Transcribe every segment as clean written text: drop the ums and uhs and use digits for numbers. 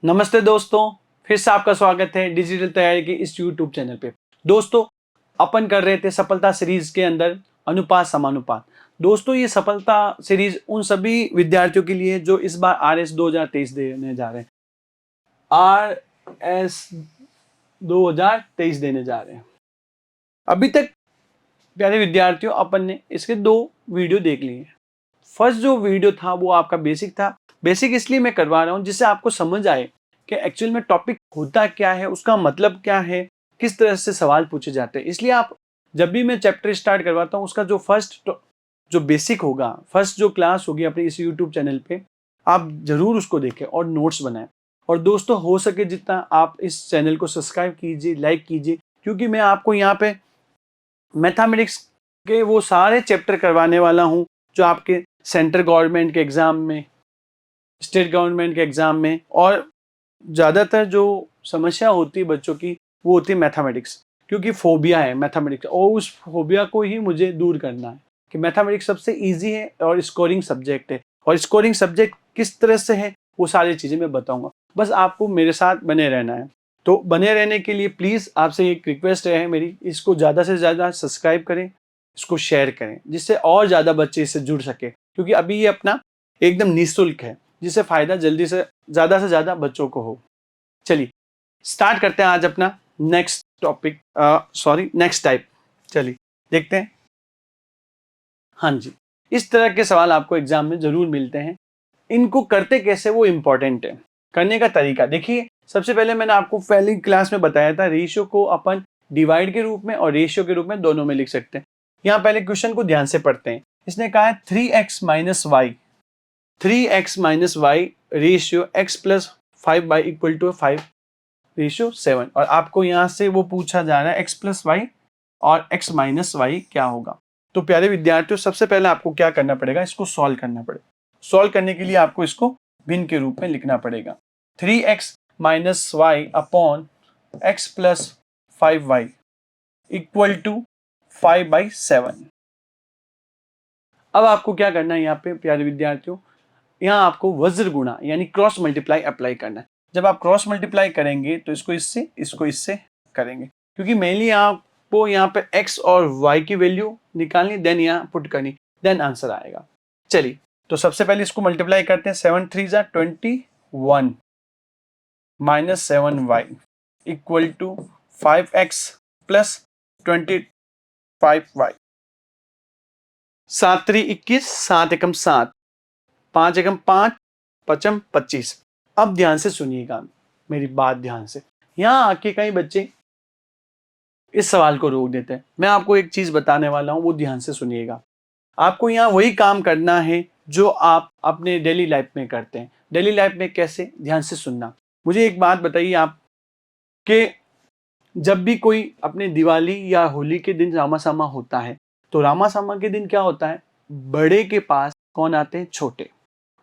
नमस्ते दोस्तों, फिर से आपका स्वागत है डिजिटल तैयारी के इस यूट्यूब चैनल पे। दोस्तों, अपन कर रहे थे सफलता सीरीज के अंदर अनुपात समानुपात। दोस्तों, ये सफलता सीरीज उन सभी विद्यार्थियों के लिए जो इस बार RS 2023 देने जा रहे हैं। RS 2023 देने जा रहे हैं। अभी तक प्यारे विद्यार्थियों, अपन ने इसके 2 वीडियो देख लिए। फर्स्ट जो वीडियो था वो आपका बेसिक था। बेसिक इसलिए मैं करवा रहा हूँ जिससे आपको समझ आए कि एक्चुअल में टॉपिक होता क्या है, उसका मतलब क्या है, किस तरह से सवाल पूछे जाते हैं। इसलिए आप जब भी मैं चैप्टर स्टार्ट करवाता हूँ उसका जो फर्स्ट जो बेसिक होगा, फर्स्ट जो क्लास होगी अपने इस यूट्यूब चैनल पे, आप जरूर उसको देखें और नोट्स बनाएं। और दोस्तों, हो सके जितना आप इस चैनल को सब्सक्राइब कीजिए, लाइक कीजिए, क्योंकि मैं आपको यहाँ पे मैथमेटिक्स के वो सारे चैप्टर करवाने वाला हूँ जो आपके सेंट्रल गवर्नमेंट के एग्जाम में, स्टेट गवर्नमेंट के एग्जाम में, और ज़्यादातर जो समस्या होती है बच्चों की वो होती है मैथमेटिक्स, क्योंकि फोबिया है मैथमेटिक्स, और उस फोबिया को ही मुझे दूर करना है कि मैथमेटिक्स सबसे इजी है और स्कोरिंग सब्जेक्ट है, और स्कोरिंग सब्जेक्ट किस तरह से है वो सारी चीज़ें मैं बताऊंगा। बस आपको मेरे साथ बने रहना है। तो बने रहने के लिए प्लीज़ आपसे एक रिक्वेस्ट है मेरी, इसको ज़्यादा से ज़्यादा सब्सक्राइब करें, इसको शेयर करें, जिससे और ज़्यादा बच्चे इससे जुड़ सके, क्योंकि अभी ये अपना एकदम निःशुल्क है, जिससे फ़ायदा जल्दी से ज़्यादा बच्चों को हो। चलिए स्टार्ट करते हैं आज अपना नेक्स्ट टॉपिक, नेक्स्ट टाइप। चलिए देखते हैं। हाँ जी, इस तरह के सवाल आपको एग्जाम में जरूर मिलते हैं। इनको करते कैसे वो इंपॉर्टेंट है। करने का तरीका देखिए, सबसे पहले मैंने आपको पहली क्लास में बताया था रेशियो को अपन डिवाइड के रूप में और रेशियो के रूप में दोनों में लिख सकते हैं। यहाँ पहले क्वेश्चन को ध्यान से पढ़ते हैं। इसने कहा है 3x minus y, 3x minus y ratio x plus 5y equal to 5 ratio 7, और आपको यहाँ से वो पूछा जा रहा है x प्लस वाई और x माइनस वाई क्या होगा। तो प्यारे विद्यार्थियों, सबसे पहले आपको क्या करना पड़ेगा, इसको सॉल्व करना पड़ेगा। सॉल्व करने के लिए आपको इसको भिन्न के रूप में लिखना पड़ेगा। 3x minus y upon x plus 5y equal to 5/7। अब आपको क्या करना है यहाँ पे प्यारे विद्यार्थियों, यहाँ आपको वज्र गुणा यानी क्रॉस मल्टीप्लाई अप्लाई करना है। जब आप क्रॉस मल्टीप्लाई करेंगे तो इसको इससे करेंगे, क्योंकि मेनली आपको यहाँ पे x और y की वैल्यू निकालनी, देन यहाँ पुट करनी, देन आंसर आएगा। चलिए, तो सबसे पहले इसको मल्टीप्लाई करते हैं। 7 3 जा 21 minus 7y equal to 5x plus 25y। 7 3 21, 7 एकम 7, 5 एकम 5, 5 25। अब ध्यान से सुनिएगा मेरी बात ध्यान से। यहाँ आके कई बच्चे इस सवाल को रोक देते हैं। मैं आपको एक चीज बताने वाला हूं, वो ध्यान से सुनिएगा। आपको यहाँ वही काम करना है जो आप अपने डेली लाइफ में करते हैं। डेली लाइफ में कैसे, ध्यान से सुनना। मुझे एक बात बताइए आप कि जब भी कोई अपने दिवाली या होली के दिन रामासामा होता है, तो रामासामा के दिन क्या होता है, बड़े के पास कौन आते हैं, छोटे।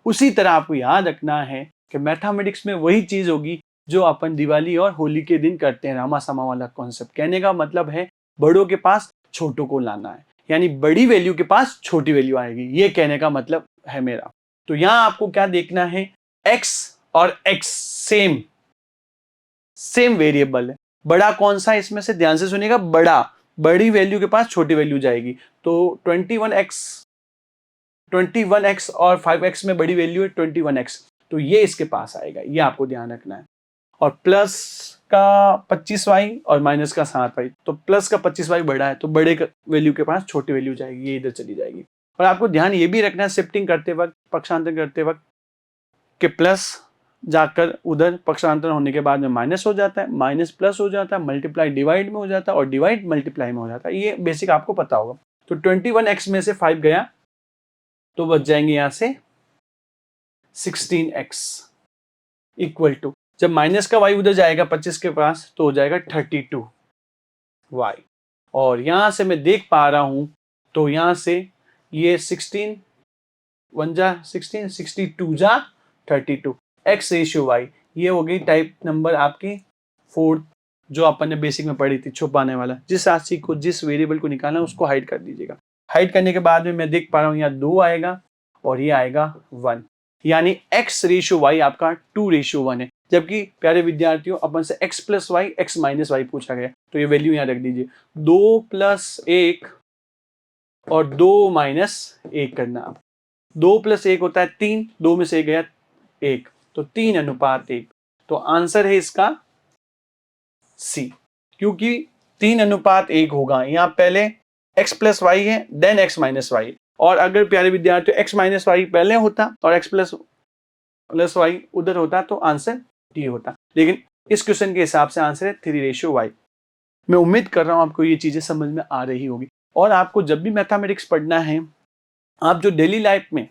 उसी तरह आपको याद रखना है कि मैथमेटिक्स में वही चीज होगी जो अपन दिवाली और होली के दिन करते हैं, रामासामा वाला कॉन्सेप्ट। कहने का मतलब है बड़ों के पास छोटों को लाना है, यानी बड़ी वैल्यू के पास छोटी वैल्यू आएगी, ये कहने का मतलब है मेरा। तो यहां आपको क्या देखना है, x और x सेम वेरिएबल है। बड़ा कौन सा इसमें से, ध्यान से सुनिएगा, बड़ी वैल्यू के पास छोटी वैल्यू जाएगी। तो 21x और 5x में बड़ी वैल्यू है 21x, तो ये इसके पास आएगा, ये आपको ध्यान रखना है। और प्लस का 25y और माइनस का 7y, तो प्लस का 25y बड़ा है तो बड़े वैल्यू के पास छोटी वैल्यू जाएगी, ये इधर चली जाएगी। और आपको ध्यान ये भी रखना है शिफ्टिंग करते वक्त, पक्षांतर करते वक्त, कि प्लस जाकर उधर पक्षांतर होने के बाद में माइनस हो जाता है, माइनस प्लस हो जाता है, मल्टीप्लाई डिवाइड में हो जाता है और डिवाइड मल्टीप्लाई में हो जाता है। ये बेसिक आपको पता होगा। तो 21x में से 5 गया तो बच जाएंगे यहां से 16x इक्वल टू, जब माइनस का y उधर जाएगा 25 के पास तो हो जाएगा 32y। और यहां से मैं देख पा रहा हूं तो यहां से ये 16 1 जा 16, 62 जा 32, x रेशियो y, ये हो गई टाइप नंबर आपकी 4 जो अपन ने बेसिक में पढ़ी थी, छुपाने वाला। जिस राशि को, जिस वेरिएबल को निकालना है उसको हाइड कर दीजिएगा। हाइड करने के बाद में मैं देख पा रहा हूं यहाँ 2 आएगा और ये आएगा 1, यानी x रेशियो y आपका 2:1 है। जबकि प्यारे विद्यार्थियों अपन से x plus y x minus y पूछा गया, तो ये वैल्यू यहाँ रख दीजिए। 2 प्लस 1 और 2 माइनस 1 करना। आप 2 प्लस 1 होता है 3, 2 में से 1 गया 1, तो 3:1। तो आंसर है इसका सी, क्योंकि 3:1 होगा। यहाँ पहले x प्लस वाई है, देन x माइनस वाई, और अगर प्यारे विद्यार्थियों x माइनस वाई पहले होता और x प्लस वाई उधर होता तो आंसर डी होता। लेकिन इस क्वेश्चन के हिसाब से आंसर है 3:1। मैं उम्मीद कर रहा हूं आपको ये चीजें समझ में आ रही होगी। और आपको जब भी मैथमेटिक्स पढ़ना है, आप जो डेली लाइफ में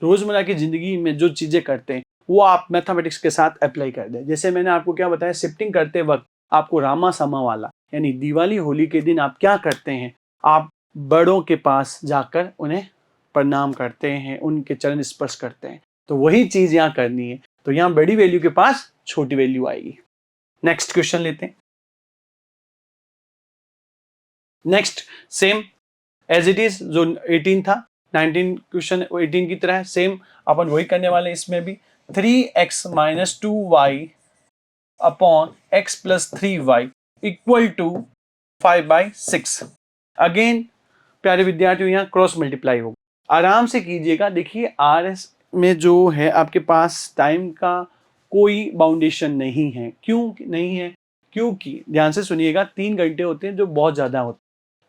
रोजमर्रा की जिंदगी में जो चीजें करते हैं वो आप मैथमेटिक्स के साथ अप्लाई कर दें। जैसे मैंने आपको क्या बताया, शिफ्टिंग करते वक्त आपको रामा समा वाला, यानी दिवाली होली के दिन आप क्या करते हैं, आप बड़ों के पास जाकर उन्हें प्रणाम करते हैं, उनके चरण स्पर्श करते हैं। तो वही चीज यहाँ करनी है। तो यहाँ बड़ी वैल्यू के पास छोटी वैल्यू आएगी। नेक्स्ट क्वेश्चन लेते हैं। Next same as it is, जो 18 था, 19 क्वेश्चन 18 की तरह सेम अपन वही करने वाले हैं। इसमें भी 3x minus 2y upon x plus 3y equal to 5/6। Again प्यारे विद्यार्थियों यहाँ क्रॉस मल्टीप्लाई होगा। आराम से कीजिएगा। देखिए RS में जो है आपके पास टाइम का कोई बाउंडेशन नहीं है। क्यों नहीं है? क्योंकि ध्यान से सुनिएगा, 3 घंटे होते हैं जो बहुत ज़्यादा होते हैं।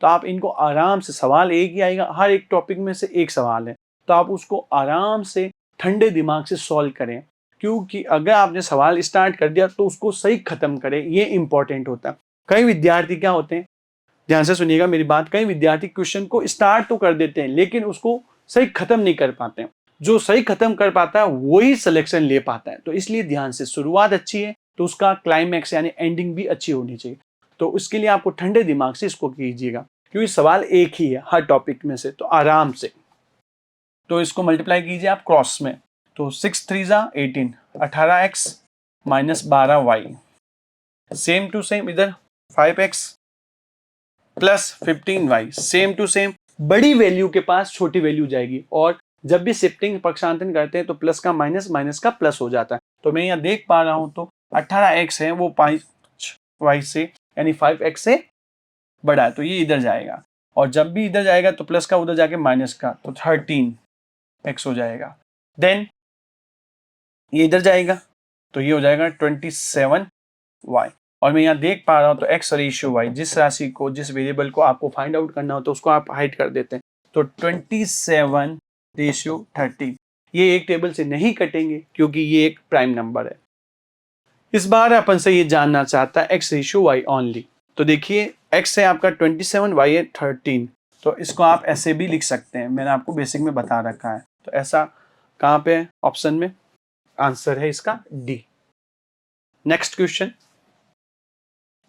तो आप इनको आराम से, सवाल एक ही आएगा, हर एक टॉपिक में से एक सवाल है, तो आप उसको आराम से ठंडे दिमाग से सॉल्व करें। क्योंकि अगर आपने सवाल स्टार्ट कर दिया तो उसको सही खत्म करें, ये इंपॉर्टेंट होता है। कई विद्यार्थी क्या होते हैं, ध्यान से सुनिएगा मेरी बात, कई विद्यार्थी क्वेश्चन को स्टार्ट तो कर देते हैं लेकिन उसको सही खत्म नहीं कर पाते हैं। जो सही खत्म कर पाता है वही सिलेक्शन ले पाता है। तो इसलिए ध्यान से, शुरुआत अच्छी है तो उसका क्लाइमैक्स यानी एंडिंग भी अच्छी होनी चाहिए। तो उसके लिए आपको ठंडे दिमाग से इसको कीजिएगा, क्योंकि सवाल एक ही है हर टॉपिक में से। तो आराम से, तो इसको मल्टीप्लाई कीजिए आप क्रॉस में। तो 6 3 18, 18x minus 12y, same to same इधर 5x plus 15y, same to same. बड़ी वैल्यू के पास छोटी वैल्यू जाएगी, और जब भी शिफ्टिंग पक्षांतरण करते हैं तो प्लस का माइनस, माइनस का प्लस हो जाता है। तो मैं यहाँ देख पा रहा हूं, तो 18x है वो 5y से यानी 5x से बड़ा है, तो ये इधर जाएगा। और जब भी इधर जाएगा तो प्लस का उधर जाके माइनस का, तो 13x हो जाएगा। देन ये इधर जाएगा तो ये हो जाएगा 27y। और मैं यहाँ देख पा रहा हूँ तो x रेशियो y, जिस राशि को, जिस वेरिएबल को आपको फाइंड आउट करना हो तो उसको आप हाइड कर देते हैं। तो 27:13, ये एक टेबल से नहीं कटेंगे क्योंकि ये एक प्राइम नंबर है। इस बार अपन से ये जानना चाहता है x रेशियो y ओनली। तो देखिए x है आपका 27, y है 13, तो इसको आप ऐसे भी लिख सकते हैं, मैंने आपको बेसिक में बता रखा है। तो ऐसा कहाँ पे है ऑप्शन में, आंसर है इसका डी। Next question.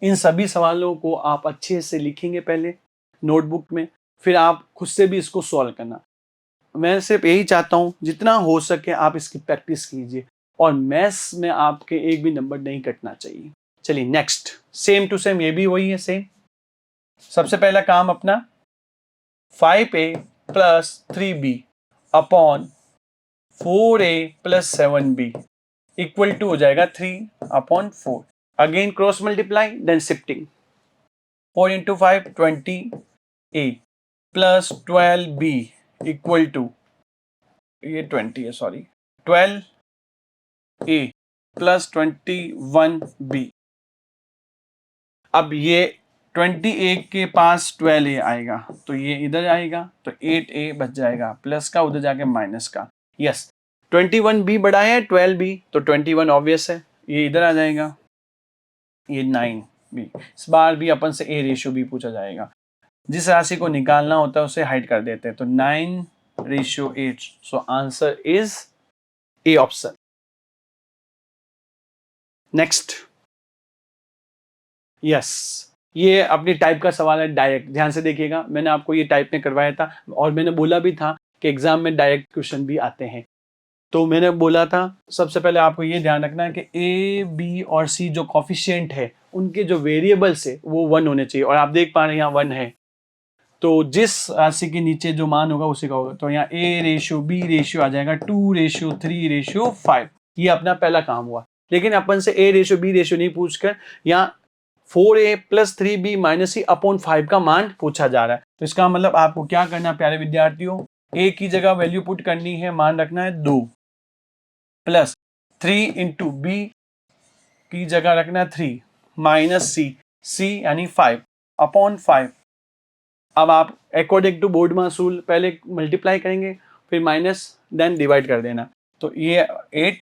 इन सभी सवालों को आप अच्छे से लिखेंगे पहले नोटबुक में, फिर आप खुद से भी इसको सॉल्व करना। मैं सिर्फ यही चाहता हूं जितना हो सके आप इसकी प्रैक्टिस कीजिए, और मैथ्स में आपके एक भी नंबर नहीं कटना चाहिए। चलिए नेक्स्ट, सेम टू सेम, ये भी वही है सेम। सबसे पहला काम अपना 5a plus 3b upon 4a plus 7b equal to हो जाएगा 3/4। Again cross multiply, then shifting. 4 into 5 20a plus 12b equal to, ये 20 है सॉरी, 12a प्लस 21b। अब ये 20a के पास 12a आएगा तो ये इधर आएगा, तो 8a बच जाएगा, प्लस का उधर जाके माइनस का। यस, 21b बड़ा है 12b, तो 21 ऑब्वियस है, ये इधर आ जाएगा, ये 9b। इस बार भी अपन से a रेशियो b पूछा जाएगा। जिस राशि को निकालना होता है उसे हाइड कर देते हैं, तो 9:8। सो answer is A option. Next, yes, ये अपनी टाइप का सवाल है डायरेक्ट। ध्यान से देखिएगा, मैंने आपको ये टाइप में करवाया था और मैंने बोला भी था कि एग्जाम में डायरेक्ट क्वेश्चन भी आते हैं। तो मैंने बोला था सबसे पहले आपको ये ध्यान रखना है कि ए बी और सी जो कॉफिशिएंट है उनके जो वेरिएबल्स है वो 1 होने चाहिए, और आप देख पा रहे हैं यहाँ 1 है, तो जिस राशि के नीचे जो मान होगा उसी का होगा। तो यहाँ a रेशियो b रेशियो आ जाएगा 2:3:5। ये अपना पहला काम हुआ। लेकिन अपन से A रेशियो B रेशियो नहीं पूछकर यहाँ 4A + 3B - C अपॉन 5 का मान पूछा जा रहा है। तो इसका मतलब आपको क्या करना है प्यारे विद्यार्थियों, A की जगह वैल्यू पुट करनी है, मान रखना है 2 प्लस 3 इंटू B की जगह रखना है 3 माइनस C यानी 5 अपॉन 5। अब आप अकॉर्डिंग टू बोर्ड मासूल पहले मल्टीप्लाई करेंगे, फिर माइनस, देन डिवाइड कर देना। तो ये 8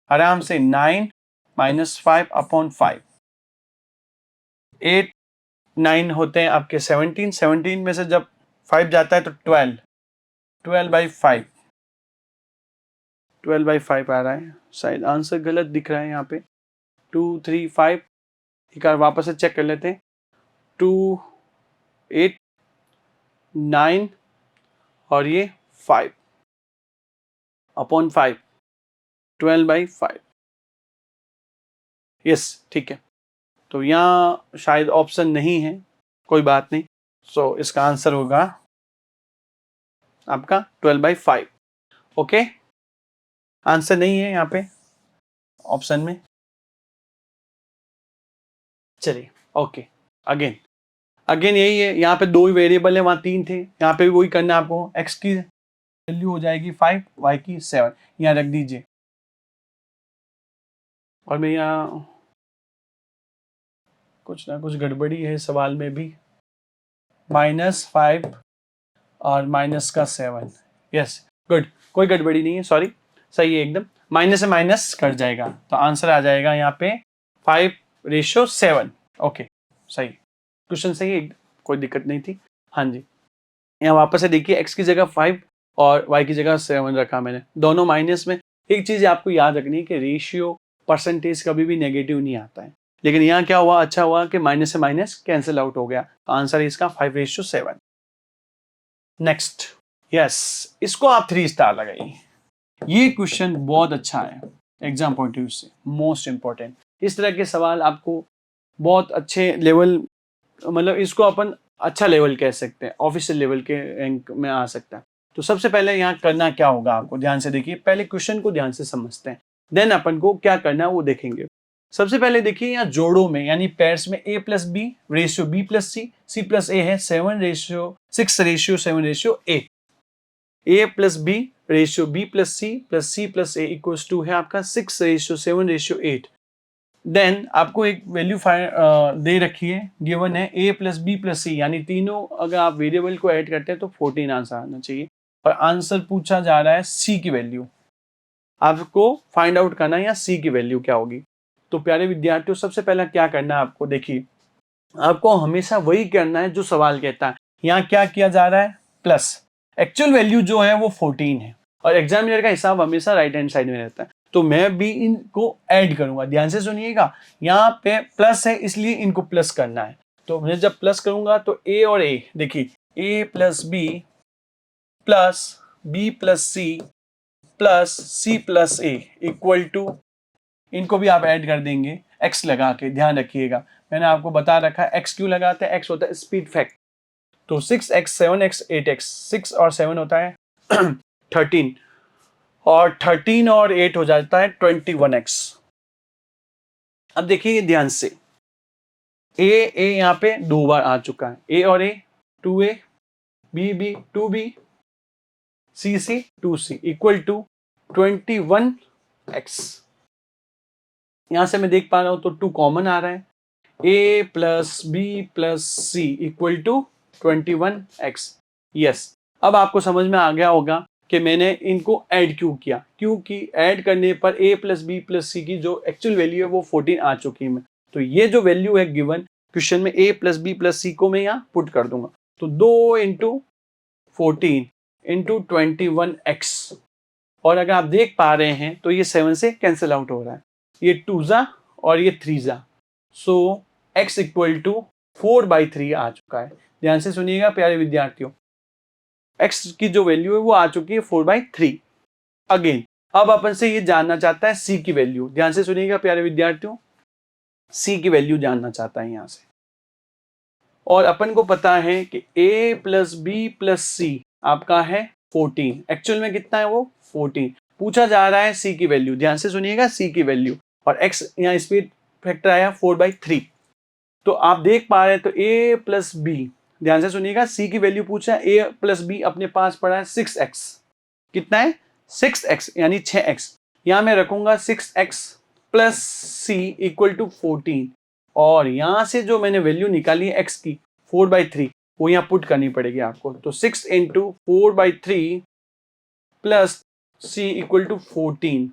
आराम से 9 - 5 अपॉन 5, 8 9 होते हैं आपके 17, 17 में से जब 5 जाता है तो 12, 12/5, 12/5 आ रहा है। शायद आंसर गलत दिख रहा है यहाँ पे, 2 3 5, एक बार वापस से चेक कर लेते हैं। 2 8 9 और ये 5 अपॉन 5, 12/5। यस, ठीक है। तो यहाँ शायद ऑप्शन नहीं है, कोई बात नहीं। सो इसका आंसर होगा आपका 12/5। ओके, आंसर नहीं है यहाँ पे ऑप्शन में। चलिए, ओके, अगेन यही है। यहाँ पे 2 ही वेरिएबल है, वहाँ 3 थे। यहाँ पे भी वही करना है आपको। x की वैल्यू हो जाएगी 5, y की 7, यहाँ रख दीजिए। और मैं यहाँ कुछ ना कुछ गड़बड़ी है सवाल में भी, -5 और माइनस का 7। यस, गुड, कोई गड़बड़ी नहीं है, सॉरी, सही है एकदम। माइनस से माइनस कट जाएगा तो आंसर आ जाएगा यहाँ पे 5:7। ओके, सही, क्वेश्चन सही है, कोई दिक्कत नहीं थी। हाँ जी, यहाँ वापस से देखिए, x की जगह 5 और y की जगह 7 रखा मैंने, दोनों माइनस में। एक चीज आपको याद रखनी है कि रेशियो परसेंटेज कभी भी नेगेटिव नहीं आता है, लेकिन यहाँ क्या हुआ, अच्छा हुआ कि माइनस से माइनस कैंसिल आउट हो गया। तो आंसर है इसका 5:7। नेक्स्ट, यस, इसको आप 3 स्टार लगाइए। ये क्वेश्चन बहुत अच्छा है एग्जाम पॉइंट ऑफ व्यू से, मोस्ट इंपॉर्टेंट। इस तरह के सवाल आपको बहुत अच्छे लेवल, मतलब इसको अपन अच्छा लेवल कह सकते हैं, ऑफिशियल लेवल के रैंक में आ सकता है। तो सबसे पहले यहाँ करना क्या होगा, आपको ध्यान से देखिए, पहले क्वेश्चन को ध्यान से समझते हैं, देन अपन को क्या करना है वो देखेंगे। सबसे पहले देखिए यहाँ जोड़ों में यानी पेयर्स में A + B ratio B + C, C + A है 6:7:A। A + B ratio B + C + C + A equals to है आपका 6:7:8। देन आपको एक वैल्यू दे रखी है, गिवन है A + B + C, यानी तीनों अगर आप वेरिएबल को ऐड करते हैं तो 14 आंसर आना चाहिए। और आंसर पूछा जा रहा है C की वैल्यू, आपको फाइंड आउट करना है या C की वैल्यू क्या होगी। तो प्यारे विद्यार्थियों, सबसे पहला क्या करना है आपको, देखिए आपको हमेशा वही करना है जो सवाल कहता है। यहाँ क्या किया जा रहा है, प्लस, एक्चुअल वैल्यू जो है वो 14 है और एग्जामिनर का हिसाब हमेशा राइट हैंड साइड में रहता है। तो मैं भी इनको ऐड करूंगा, ध्यान से सुनिएगा, यहाँ पे प्लस है इसलिए इनको प्लस करना है। तो मैं जब प्लस करूंगा तो A और A, देखिए A + B plus B + C plus C + A equal to, इनको भी आप ऐड कर देंगे x लगा के। ध्यान रखिएगा, मैंने आपको बता रखा है x क्यों लगाते हैं, x होता है स्पीड फैक्ट। तो 6x 7x 8x, 6 और 7 होता है 13, और 13 और 8 हो जाता है 21x। अब देखिए ध्यान से, a यहाँ पे 2 बार आ चुका है, a और a 2a, b 2b, c 2c equal to 21x। यहां से मैं देख पा रहा हूं तो 2 कॉमन आ रहा है, a + b + c equal to 21x। Yes, अब आपको समझ में आ गया होगा कि मैंने इनको ऐड क्यों किया, क्योंकि ऐड करने पर a + b + c की जो एक्चुअल वैल्यू है वो 14 आ चुकी है। तो ये जो वैल्यू है गिवन क्वेश्चन में, a + b + c को मैं यहाँ पुट कर दूंगा। तो 2 × 14 × 21x, और अगर आप देख पा रहे हैं तो ये 7 से कैंसिल आउट हो रहा है, ये 2 और ये 3 सो x इक्वल टू 4/3 आ चुका है। ध्यान से सुनिएगा प्यारे विद्यार्थियों, x की जो वैल्यू है वो आ चुकी है 4/3। अगेन अब अपन से ये जानना चाहता है c की वैल्यू। ध्यान से सुनिएगा प्यारे विद्यार्थियों, c की वैल्यू जानना चाहता है यहां से, और अपन को पता है कि a + b + c आपका है 14, एक्चुअल में कितना है वो 14। पूछा जा रहा है सी की वैल्यू, ध्यान से सुनिएगा, सी की वैल्यू, और एक्स यहाँ स्पीड फैक्टर आया 4/3। तो आप देख पा रहे हैं तो ए प्लस बी, ध्यान से सुनिएगा, सी की वैल्यू पूछा है, ए प्लस बी अपने पास पड़ा है 6x, कितना है 6x यानी 6x। यहां मैं रखूंगा 6x plus c equal to 14, और यहां से जो मैंने वैल्यू निकाली है x की 4/3 वो यहाँ पुट करनी पड़ेगी आपको। तो 6 into 4/3 plus c equal to 14,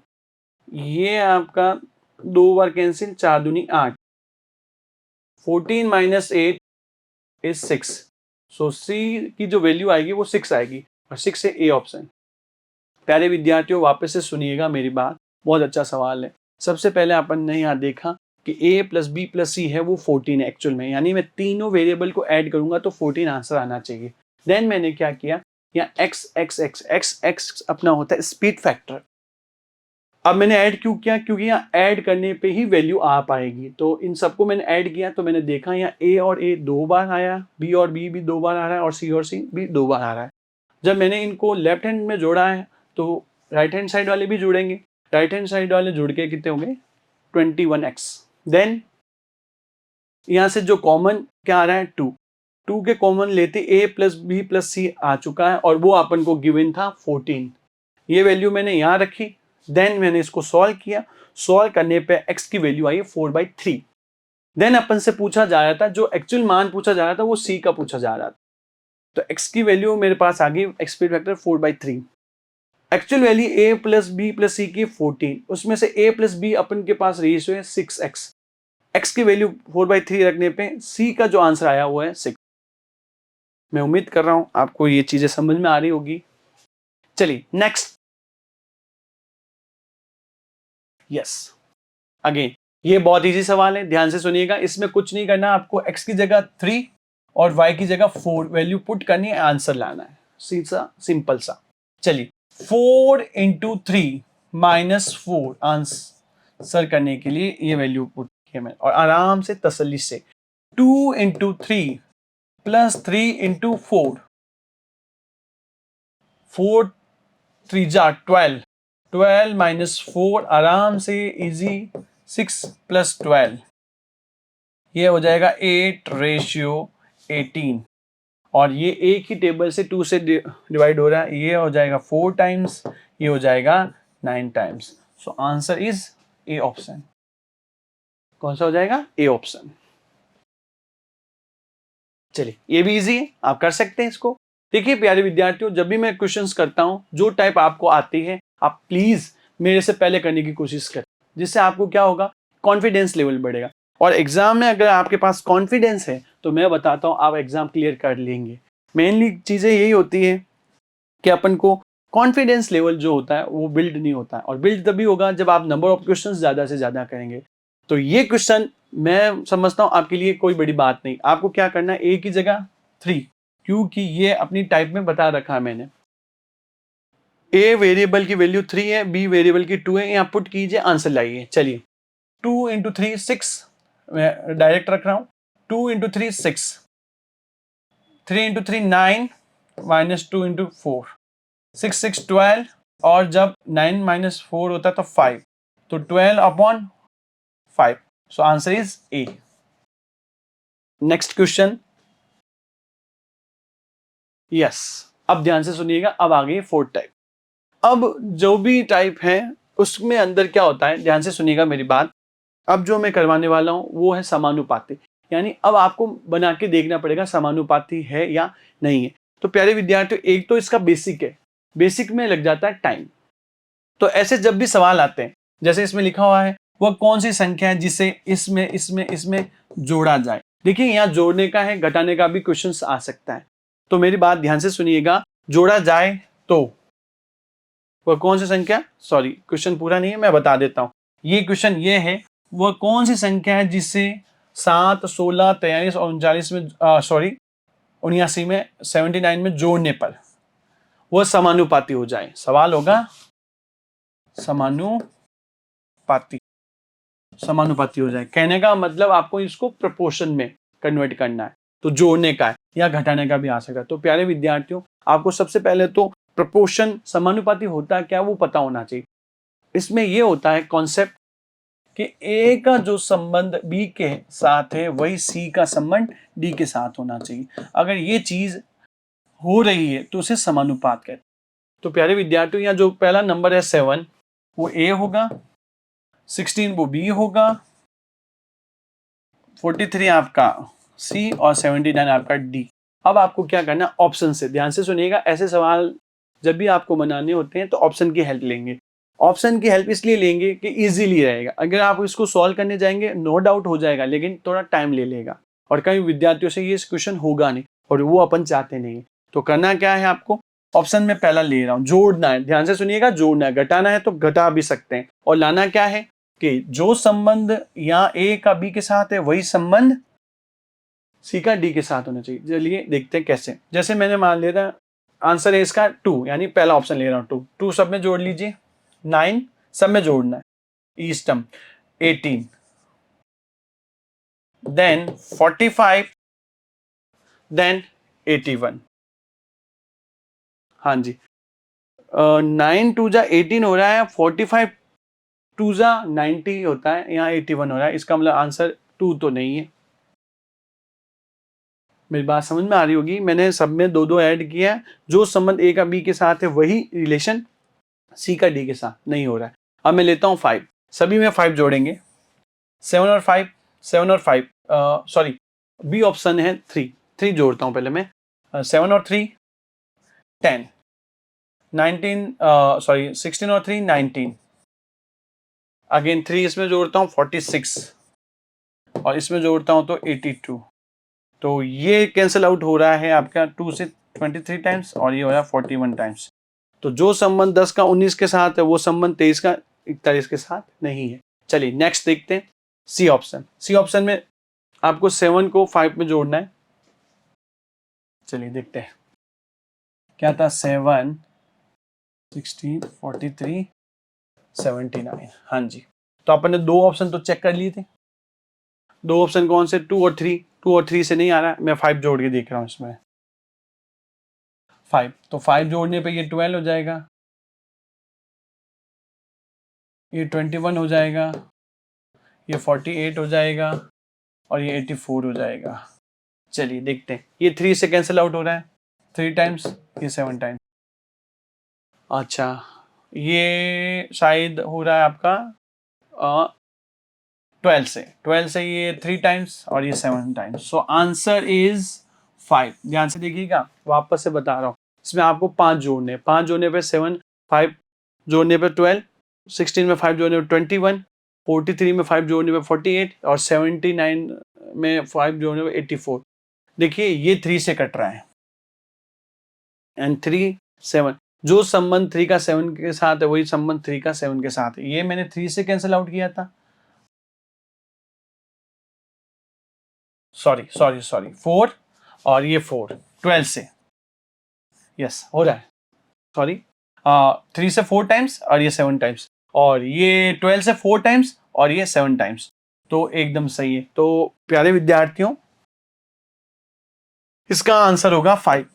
ये आपका 2 बार कैंसिल, 4 दूनी 8, 14 माइनस 8 इज 6। सो सी की जो वैल्यू आएगी वो 6 आएगी, और 6 है ए ऑप्शन। प्यारे विद्यार्थियों वापस से सुनिएगा मेरी बात, बहुत अच्छा सवाल है। सबसे पहले अपन ने यहाँ देखा कि a प्लस बी प्लस सी है वो 14 है एक्चुअल में, यानी मैं तीनों वेरिएबल को ऐड करूंगा तो 14 आंसर आना चाहिए। देन मैंने क्या किया, यहाँ x अपना होता है स्पीड फैक्टर। अब मैंने ऐड क्यों किया, क्योंकि यहाँ ऐड करने पे ही वैल्यू आ पाएगी। तो इन सबको मैंने ऐड किया तो मैंने देखा यहाँ a और a 2 बार आया, b और b भी 2 बार आ रहा है, और c भी 2 बार आ रहा है। जब मैंने इनको लेफ्ट हैंड में जोड़ा है तो राइट हैंड साइड वाले भी जुड़ेंगे, राइट हैंड साइड वाले जुड़ के कितने होंगे 21x। देन यहां से जो कॉमन क्या आ रहा है 2 के कॉमन लेते a प्लस बी प्लस सी आ चुका है, और वो अपन को गिवन था 14, ये वैल्यू मैंने यहाँ रखी। देन मैंने इसको सॉल्व किया, सॉल्व करने पे x की वैल्यू आई 4/3। देन अपन से पूछा जा रहा था, जो एक्चुअल मान पूछा जा रहा था वो c का पूछा जा रहा था, तो x की वैल्यू मेरे पास आ गई speed factor 4/3। Actual value a plus B plus C की 14, उसमें से a प्लस बी अपन के पास रेशियो है 6x, x की वैल्यू 4/3 रखने पे c का जो आंसर आया वो है 6। मैं उम्मीद कर रहा हूं आपको ये चीजें समझ में आ रही होगी। चलिए नेक्स्ट, यस अगेन ये बहुत इजी सवाल है, ध्यान से सुनिएगा। इसमें कुछ नहीं करना, आपको x की जगह 3 और y की जगह 4 वैल्यू पुट करनी है, आंसर लाना है, सीधा सिंपल सा। चलिए 4 इंटू 3 माइनस 4 आंसर करने के लिए ये वैल्यू पुट किया मैंने, और आराम से तसल्ली से 2 इंटू 3 प्लस 3 इंटू 4, 4 3 जा 12, 12 माइनस 4 आराम से इजी 6 प्लस 12, ये हो जाएगा 8:18, और ये एक ही टेबल से 2 से डिवाइड हो रहा है, ये हो जाएगा 4 टाइम्स, ये हो जाएगा 9 times. So answer is A option. कौन सा हो जाएगा, ए ऑप्शन। चलिए ये भी इजी है, आप कर सकते हैं इसको। देखिए प्यारे विद्यार्थियों, जब भी मैं क्वेश्चंस करता हूं जो टाइप आपको आती है, आप प्लीज मेरे से पहले करने की कोशिश करें, जिससे आपको क्या होगा, कॉन्फिडेंस लेवल बढ़ेगा। और एग्जाम में अगर आपके पास कॉन्फिडेंस है तो मैं बताता हूं आप एग्जाम क्लियर कर लेंगे। मेनली चीजें यही होती है कि अपन को कॉन्फिडेंस लेवल जो होता है वो बिल्ड नहीं होता है, और बिल्ड तभी होगा जब आप नंबर ऑफ क्वेश्चंस ज्यादा से ज्यादा करेंगे। तो ये क्वेश्चन मैं समझता हूं आपके लिए कोई बड़ी बात नहीं। आपको क्या करना है, ए की जगह 3, क्योंकि ये अपनी टाइप में बता रखा है मैंने। ए वेरिएबल की वैल्यू 3 है, बी वेरिएबल की 2 है, यहाँ पुट कीजिए, आंसर लाइए। चलिए 2 इंटू 3 6, मैं डायरेक्ट रख रहा हूं, 2 इंटू 3 6, 3 इंटू 3 9, माइनस 2 इंटू 4, 6 6 12, और जब 9 माइनस 4 होता है तो 5, तो 12/5। सो answer is a. Next question, yes अब ध्यान से सुनिएगा, अब आ गई 4th टाइप। अब जो भी टाइप है उसमें अंदर क्या होता है, ध्यान से सुनिएगा मेरी बात। अब जो मैं करवाने वाला हूं वो है समानुपाती, यानी अब आपको बना के देखना पड़ेगा समानुपाती है या नहीं है। तो प्यारे विद्यार्थियों, एक तो इसका बेसिक है, बेसिक में लग जाता है टाइम। तो ऐसे जब भी सवाल आते हैं, जैसे इसमें लिखा हुआ है वह कौन सी संख्या है जिसे इसमें इसमें इसमें जोड़ा जाए। देखिए यहाँ जोड़ने का है, घटाने का भी क्वेश्चन आ सकता है। तो मेरी बात ध्यान से सुनिएगा, जोड़ा जाए तो वह कौन सी संख्या, सॉरी क्वेश्चन पूरा नहीं है, मैं बता देता हूं। ये क्वेश्चन ये है, वह कौन सी संख्या है जिसे 7 16 43 और 39 में 79 में 79 में जोड़ने पर वह समानुपाती हो जाए। सवाल होगा समानुपाती, समानुपाती हो जाए, कहने का मतलब आपको इसको प्रोपोर्शन में कन्वर्ट करना है, तो जोड़ने का है या घटाने का भी आ सकता है। तो प्यारे विद्यार्थियों, आपको सबसे पहले तो प्रपोर्शन समानुपाती होता है क्या वो पता होना चाहिए। इसमें ये होता है कॉन्सेप्ट कि ए का जो संबंध बी के साथ है वही सी का संबंध डी के साथ होना चाहिए। अगर ये चीज हो रही है तो उसे समानुपात कहते हैं। तो प्यारे विद्यार्थियों, यहाँ जो पहला नंबर है 7 वो ए होगा, 16 वो बी होगा, 43 आपका सी और 79 आपका डी। अब आपको क्या करना, ऑप्शन से, ध्यान से सुनिएगा, ऐसे सवाल जब भी आपको बनाने होते हैं तो ऑप्शन की हेल्प लेंगे। ऑप्शन की हेल्प इसलिए लेंगे कि इजीली रहेगा। अगर आप इसको सॉल्व करने जाएंगे नो डाउट हो जाएगा, लेकिन थोड़ा टाइम ले लेगा और कई विद्यार्थियों से ये क्वेश्चन होगा नहीं और वो अपन चाहते नहीं। तो करना क्या है, आपको ऑप्शन में पहला ले रहा हूं, जोड़ना है, ध्यान से सुनिएगा, जोड़ना है। घटाना है तो घटा भी सकते हैं। और लाना क्या है कि जो संबंध यहाँ ए का बी के साथ है वही संबंध सी का डी के साथ होना चाहिए। चलिए देखते हैं कैसे। जैसे मैंने मान लिया आंसर है इसका 2, यानी पहला ऑप्शन ले रहा हूं 2 सब में जोड़ लीजिए, 9 सब में जोड़ना है, ईस्ट टर्म 18, देन 45, देन 81। हाँ जी, 9 2 जा 18 हो रहा है, 45 2 जा 90 होता है, यहाँ 81 हो रहा है। इसका मतलब आंसर 2 तो नहीं है। मेरी बात समझ में आ रही होगी। मैंने सब में 2 ऐड किया है। जो संबंध ए का बी के साथ है वही रिलेशन सी का डी के साथ नहीं हो रहा है। अब मैं लेता हूँ 5, सभी में 5 जोड़ेंगे, 7 और 5, 7 और 5, सॉरी बी ऑप्शन है 3 जोड़ता हूँ पहले मैं, 7 और 3 10, 19 सॉरी 16 और 3 19, अगेन 3 इसमें जोड़ता हूँ 46 और इसमें जोड़ता हूँ तो 82। तो ये कैंसिल आउट हो रहा है आपका 2 से 23 टाइम्स और ये हो रहा है 41 टाइम्स। तो जो संबंध 10 का 19 के साथ है वो संबंध 23 का 41 के साथ नहीं है। चलिए नेक्स्ट देखते हैं, सी ऑप्शन। सी ऑप्शन में आपको 7 को 5 में जोड़ना है। चलिए देखते हैं क्या था, 7 16 43 79। हाँ जी, तो अपन ने 2 ऑप्शन तो चेक कर लिए थे। 2 ऑप्शन कौन से, 2 और 3। 2 और 3 से नहीं आ रहा है, मैं 5 जोड़ के देख रहा हूँ इसमें। 5 तो 5 जोड़ने पे ये 12 हो जाएगा, ये 21 हो जाएगा, ये 48 हो जाएगा और ये 84 हो जाएगा। चलिए देखते हैं, ये 3 से कैंसिल आउट हो रहा है 3 टाइम्स, ये 7 टाइम्स। अच्छा, ये शायद हो रहा है आपका 12 से ये 3 टाइम्स और ये 7 टाइम्स। So answer is 5। ध्यान से देखिएगा, वापस से बता रहा हूँ, इसमें आपको 5 जोड़ने, 5 जोड़ने पे 7, 5 जोड़ने पे 12, 16 में 5 जोड़ने पे 21, 43 में 5 जोड़ने पे 48 और 79 में 5 जोड़ने पे 84। देखिए ये 3 से कट रहा है एंड 3 7, जो संबंध 3 का 7 के साथ है वही संबंध 3 का 7 के साथ है। ये मैंने 3 से कैंसिल आउट किया था, सॉरी 4 और ये 4 12 से, यस हो रहा है, सॉरी 3 से 4 टाइम्स और ये 7 टाइम्स और ये 12 से 4 टाइम्स और ये 7 टाइम्स, तो एकदम सही है। तो प्यारे विद्यार्थियों, इसका आंसर होगा 5,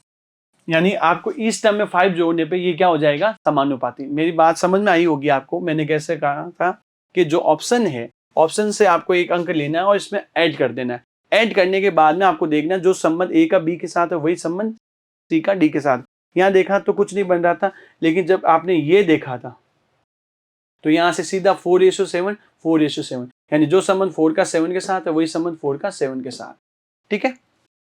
यानी आपको इस टर्म में 5 जोड़ने पे ये क्या हो जाएगा, समानुपाती। मेरी बात समझ में आई होगी आपको। मैंने कैसे कहा था कि जो ऑप्शन है, ऑप्शन से आपको एक अंक लेना है और इसमें ऐड कर देना है। ऐड करने के बाद में आपको देखना है जो संबंध ए का बी के साथ है वही संबंध सी का डी के साथ। यहाँ देखा तो कुछ नहीं बन रहा था, लेकिन जब आपने ये देखा था तो यहाँ से सीधा 4:7 4:7, यानी जो संबंध 4 का 7 के साथ है वही संबंध 4 का 7 के साथ। ठीक है,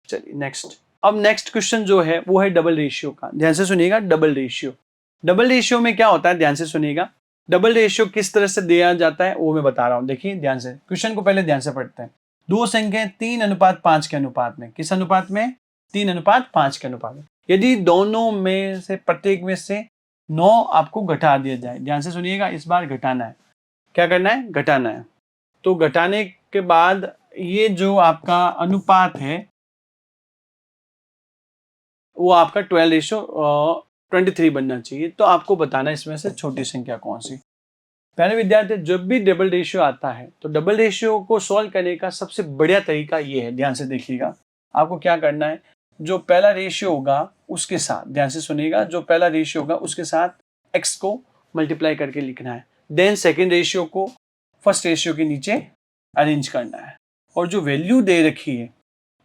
चलिए नेक्स्ट। अब नेक्स्ट क्वेश्चन जो है वो है डबल रेशियो का। ध्यान से सुनिएगा, डबल रेशियो। डबल रेशियो में क्या होता है, ध्यान से सुनिएगा। डबल रेशियो किस तरह से दिया जाता है वो मैं बता रहा हूं। देखिए ध्यान से, क्वेश्चन को पहले ध्यान से पढ़ते हैं। दो संख्याएं 3:5 के अनुपात में, किस अनुपात में, 3:5 के अनुपात में। यदि दोनों में से प्रत्येक में से 9 आपको घटा दिया जाए, ध्यान से सुनिएगा, इस बार घटाना है। क्या करना है, घटाना है। तो घटाने के बाद ये जो आपका अनुपात है वो आपका 12:23 बनना चाहिए। तो आपको बताना इसमें से छोटी संख्या कौन सी। पहले विद्यार्थी, जब भी डबल रेशियो आता है तो डबल रेशियो को सॉल्व करने का सबसे बढ़िया तरीका ये है, ध्यान से देखिएगा। आपको क्या करना है, जो पहला रेशियो होगा उसके साथ, ध्यान से सुनिएगा, जो पहला रेशियो होगा उसके साथ x को मल्टीप्लाई करके लिखना है। देन सेकेंड रेशियो को फर्स्ट रेशियो के नीचे अरेंज करना है। और जो वैल्यू दे रखी है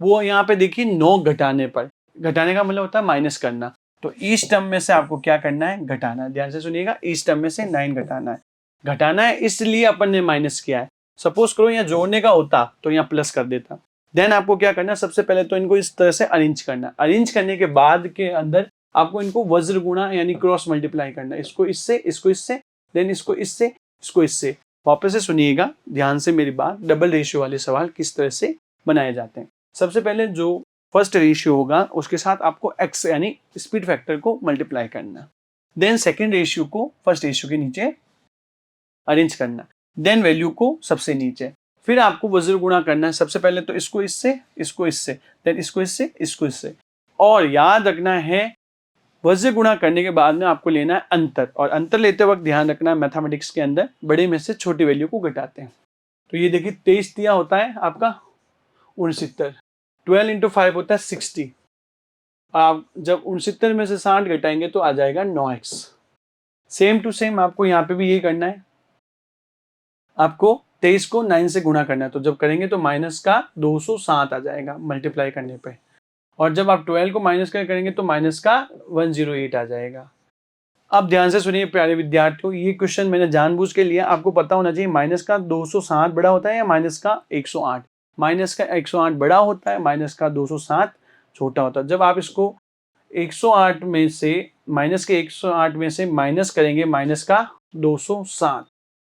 वो यहाँ पे देखिए 9 घटाने पर, घटाने का मतलब होता है माइनस करना, तो इस टर्म में से आपको क्या करना है, घटाना है। ध्यान से सुनिएगा, इस टर्म में से 9 घटाना है। घटाना है इसलिए अपन ने माइनस किया है। सपोज करो यहाँ जोड़ने का होता तो यहाँ प्लस कर देता। देन आपको क्या करना है, सबसे पहले तो इनको इस तरह से अरेंज करना है। अरेंज करने के बाद के अंदर आपको इनको वज्र गुणा यानी क्रॉस मल्टीप्लाई करना है। इसको इससे, इसको इससे, देन इसको इससे, इसको इससे। वापस से सुनिएगा ध्यान से मेरी बात, डबल रेशियो वाले सवाल किस तरह से बनाए जाते हैं। सबसे पहले जो फर्स्ट रेशियो होगा उसके साथ आपको x यानी स्पीड फैक्टर को मल्टीप्लाई करना। देन सेकेंड रेशियो को फर्स्ट रेशियो के नीचे अरेंज करना। देन वैल्यू को सबसे नीचे, फिर आपको वज्र गुणा करना है। सबसे पहले तो इसको इससे, इसको इससे, देन इसको इससे, इसको इससे। और याद रखना है वज्र गुणा करने के बाद में आपको लेना है अंतर, और अंतर लेते वक्त ध्यान रखना है मैथमेटिक्स के अंदर बड़े में से छोटी वैल्यू को घटाते हैं। तो ये देखिए 23 दिया होता है आपका 69, 12 इंटू 5 होता है 60। आप जब 69 में से 60 घटाएंगे तो आ जाएगा 9x। सेम टू सेम आपको यहाँ पे भी यही करना है, आपको 23 को 9 से गुणा करना है। तो जब करेंगे तो माइनस का 207 आ जाएगा मल्टीप्लाई करने पे, और जब आप 12 को माइनस करेंगे तो माइनस का 108 आ जाएगा। अब ध्यान से सुनिए प्यारे विद्यार्थियों, ये क्वेश्चन मैंने जानबूझ के लिया, आपको पता होना चाहिए माइनस का 207 बड़ा होता है या माइनस का 108। माइनस का 108 बड़ा होता है, माइनस का 207 छोटा होता है। जब आप इसको 108 में से, माइनस के 108 में से माइनस करेंगे माइनस का 207,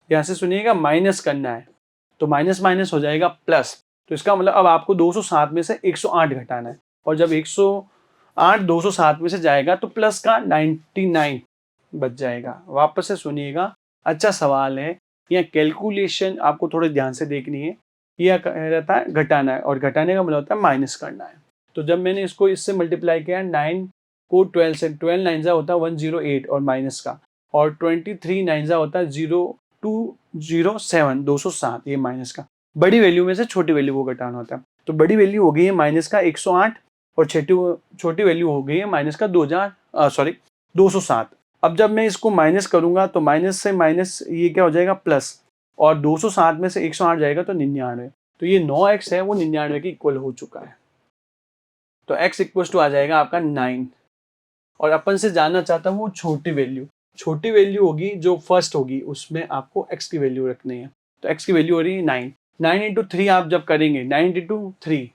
ध्यान से सुनिएगा माइनस करना है तो माइनस माइनस हो जाएगा प्लस। तो इसका मतलब अब आपको 207 में से 108 घटाना है, और जब 108 207 में से जाएगा तो प्लस का 99 बच जाएगा। वापस से सुनिएगा, अच्छा सवाल है। यहाँ कैलकुलेशन आपको थोड़े ध्यान से देखनी है। यह कह रहता है घटाना है, और घटाने का मतलब होता है माइनस करना है। तो जब मैंने इसको इससे मल्टीप्लाई किया 9 को 12 से, 12 9 होता है 108 और माइनस का, और 23 9 होता है 0207 207 ये माइनस का। बड़ी वैल्यू में से छोटी वैल्यू को घटाना होता है। तो बड़ी वैल्यू हो गई है माइनस का 108 और छोटी वैल्यू हो गई है माइनस का 207। अब जब मैं इसको माइनस करूंगा तो माइनस से माइनस ये क्या हो जाएगा प्लस, और 207 में से 108 जाएगा तो 99। तो ये 9x है वो 99 के इक्वल हो चुका है। तो x इक्वल टू आ जाएगा आपका 9। और अपन से जानना चाहता हूँ वो छोटी वैल्यू, छोटी वैल्यू होगी जो फर्स्ट होगी, उसमें आपको x की वैल्यू रखनी है। तो x की वैल्यू हो रही है 9। 9 इंटू 3 आप जब करेंगे, 9 इंटू 3,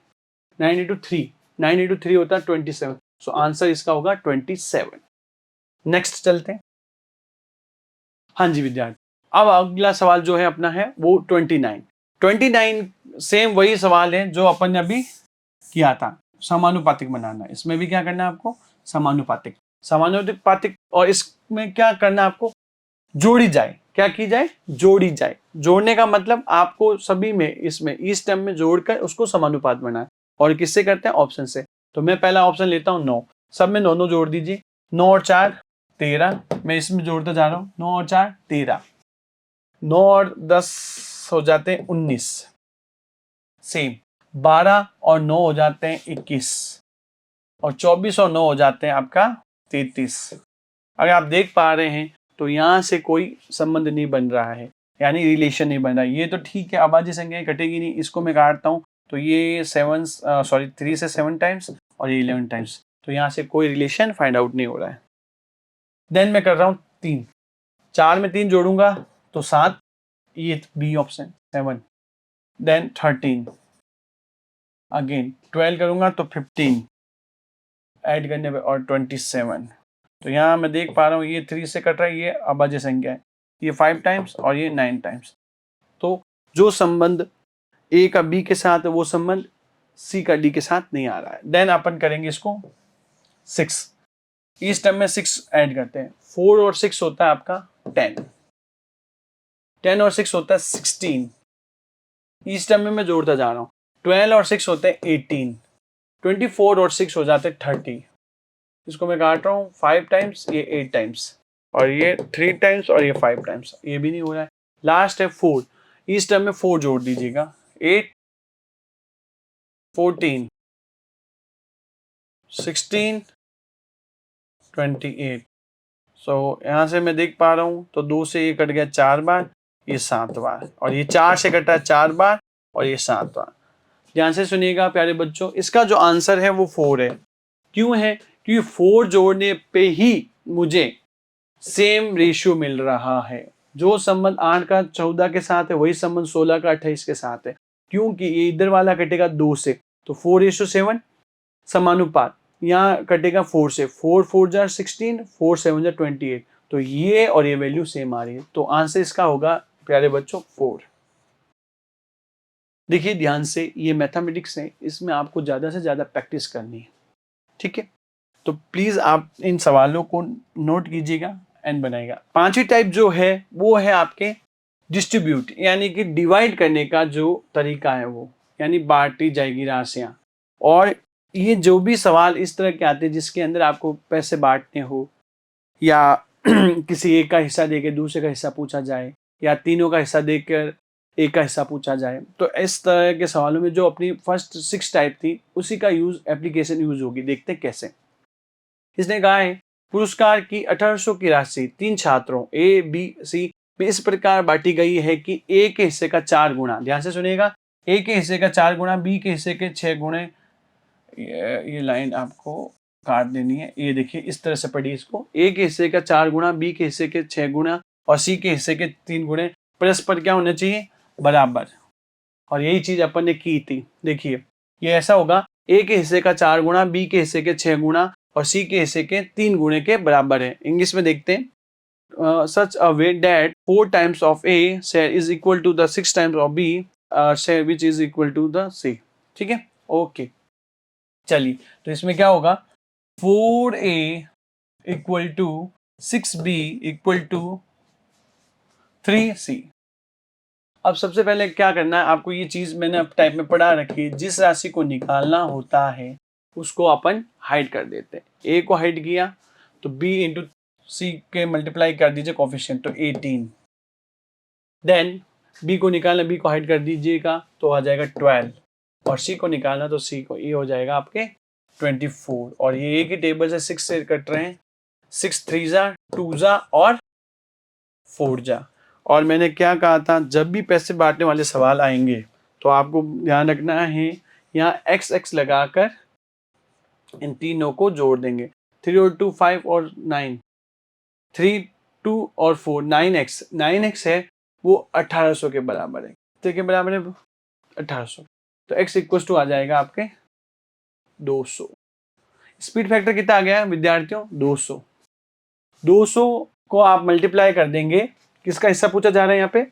9 इंटू 3, 9 इंटू 3 होता है 27। सो आंसर इसका होगा 27। नेक्स्ट चलते हैं। हाँ जी विद्यार्थी, अब अगला सवाल जो है अपना है वो 29 सेम वही सवाल है जो अपन ने अभी किया था, समानुपातिक बनाना। इसमें भी क्या करना है आपको, समानुपातिक। और इसमें क्या करना है आपको, जोड़ी जाए। क्या की जाए, जोड़ी जाए। जोड़ने का मतलब आपको सभी में इसमें इस टर्म में जोड़कर उसको समानुपात बनाए। और किससे करते हैं, ऑप्शन से। तो मैं पहला ऑप्शन लेता हूँ 9, सब में 9 जोड़ दीजिए। 9 और 4 13, मैं इसमें जोड़ता जा रहा हूँ। 9 और 4 13, 9 और 10 हो जाते हैं 19, सेम 12 और 9 हो जाते हैं 21, और 24 और 9 हो जाते हैं आपका 33। अगर आप देख पा रहे हैं तो यहाँ से कोई संबंध नहीं बन रहा है, यानी रिलेशन नहीं बन रहा है। ये तो ठीक है, अभाज्य संख्याएं कटेगी नहीं। इसको मैं काटता हूँ तो ये 3 से 7 टाइम्स और ये 11 टाइम्स, तो यहाँ से कोई रिलेशन फाइंड आउट नहीं हो रहा है। देन मैं कर रहा हूँ 3, 4 में 3 जोड़ूंगा तो 7, ये बी ऑप्शन 7। देन 13, अगेन 12 करूंगा तो 15 ऐड करने पे, और 27। तो यहाँ मैं देख पा रहा हूँ ये 3 से कट रहा है, ये अभाज्य संख्या है, ये 5 टाइम्स और ये 9 टाइम्स। तो जो संबंध ए का बी के साथ है वो संबंध सी का डी के साथ नहीं आ रहा है। देन अपन करेंगे इसको 6, इस टर्म में 6 ऐड करते हैं। 4 और 6 होता है आपका 10, 10 और 6 होता है 16, इस टर्म में मैं जोड़ता जा रहा हूँ। 12 और 6 होते हैं 18, 24 और 6 हो जाते हैं 30। इसको मैं काट रहा हूँ 5 टाइम्स, ये 8 टाइम्स, और ये 3 टाइम्स और ये 5 टाइम्स, ये भी नहीं हो रहा है। लास्ट है 4, इस टर्म में 4 जोड़ दीजिएगा। 8, 14, 16, 28। सो यहाँ से मैं देख पा रहा हूँ तो 2 से ये कट गया 4 बार, ये 7 बार, और ये 4 से कटा 4 बार और ये 7 बार। ध्यान से सुनिएगा प्यारे बच्चों, इसका जो आंसर है वो 4 है। क्यों है? क्योंकि 4 जोड़ने पे ही मुझे सेम रेशियो मिल रहा है। जो संबंध 8 का 14 के साथ है वही संबंध 16 का 28 के साथ है। क्योंकि ये इधर वाला कटेगा 2 से, तो 4:7 समानुपात। यहाँ कटेगा 4 से, 4 4 जा 16, 4 7 जा 28। तो ये और ये वैल्यू सेम आ रही है, तो आंसर इसका होगा प्यारे बच्चों 4। देखिए ध्यान से, ये मैथमेटिक्स है, इसमें आपको ज़्यादा से ज़्यादा प्रैक्टिस करनी है, ठीक है? तो प्लीज़ आप इन सवालों को नोट कीजिएगा एंड बनाइएगा। पांचवी टाइप जो है वो है आपके डिस्ट्रीब्यूट, यानी कि डिवाइड करने का जो तरीका है वो, यानी बांटी जाएगी राशियाँ। और ये जो भी सवाल इस तरह के आते हैं जिसके अंदर आपको पैसे बांटने हो, या किसी एक का हिस्सा देकर दूसरे का हिस्सा पूछा जाए, या तीनों का हिस्सा देकर एक का हिस्सा पूछा जाए, तो इस तरह के सवालों में जो अपनी फर्स्ट 6 टाइप थी उसी का एप्लीकेशन यूज होगी। देखते हैं कैसे। इसने कहा है पुरस्कार की 1800 की राशि 3 छात्रों ए बी सी में इस प्रकार बांटी गई है कि ए के हिस्से का 4 गुना, ध्यान से सुनिएगा, ए के हिस्से का 4 गुना, बी के हिस्से के 6 गुणे, ये लाइन आपको काट देनी है। ये देखिए इस तरह से पढ़िए इसको, ए के हिस्से का 4 गुना, बी के हिस्से के 6 गुना और सी के हिस्से के 3 गुणे, परस्पर क्या होना चाहिए? बराबर। और यही चीज अपन ने की थी। देखिए ये ऐसा होगा, ए के हिस्से का 4 गुना, बी के हिस्से के 6 गुना और सी के हिस्से के 3 गुणे के बराबर है। इंग्लिश में देखते हैं, such a way that 4 times of A share is equal to the 6 times of B share which is equal to the C। ठीक है, ओके। चलिए तो इसमें क्या होगा, 4A equal to 6B equal to 3C। अब सबसे पहले क्या करना है आपको, ये चीज मैंने अब टाइप में पढ़ा रखी है, जिस राशि को निकालना होता है उसको अपन हाइड कर देते हैं। ए को हाइड किया तो बी इंटू सी के मल्टीप्लाई कर दीजिए कोफिशिएंट, तो 18। देन बी को निकालना, बी को हाइड कर दीजिएगा तो आ जाएगा 12, और सी को निकालना तो सी को, ये हो जाएगा आपके 24। और ये ए के टेबल से 6 से कट रहे हैं, 6 3 जा 2 जा और 4 जा। और मैंने क्या कहा था, जब भी पैसे बांटने वाले सवाल आएंगे तो आपको ध्यान रखना है, यहाँ एक्स एक्स लगाकर इन तीनों को जोड़ देंगे। 3 और 2 5 और 9, 3 2 और 4 9x, 9x है वो 1800 के बराबर है। कितने के बराबर है? 1800। तो x इक्वल टू आ जाएगा आपके 200। स्पीड फैक्टर कितना आ गया विद्यार्थियों? 200। 200 को आप मल्टीप्लाई कर देंगे, किसका हिस्सा पूछा जा रहा है यहाँ पे?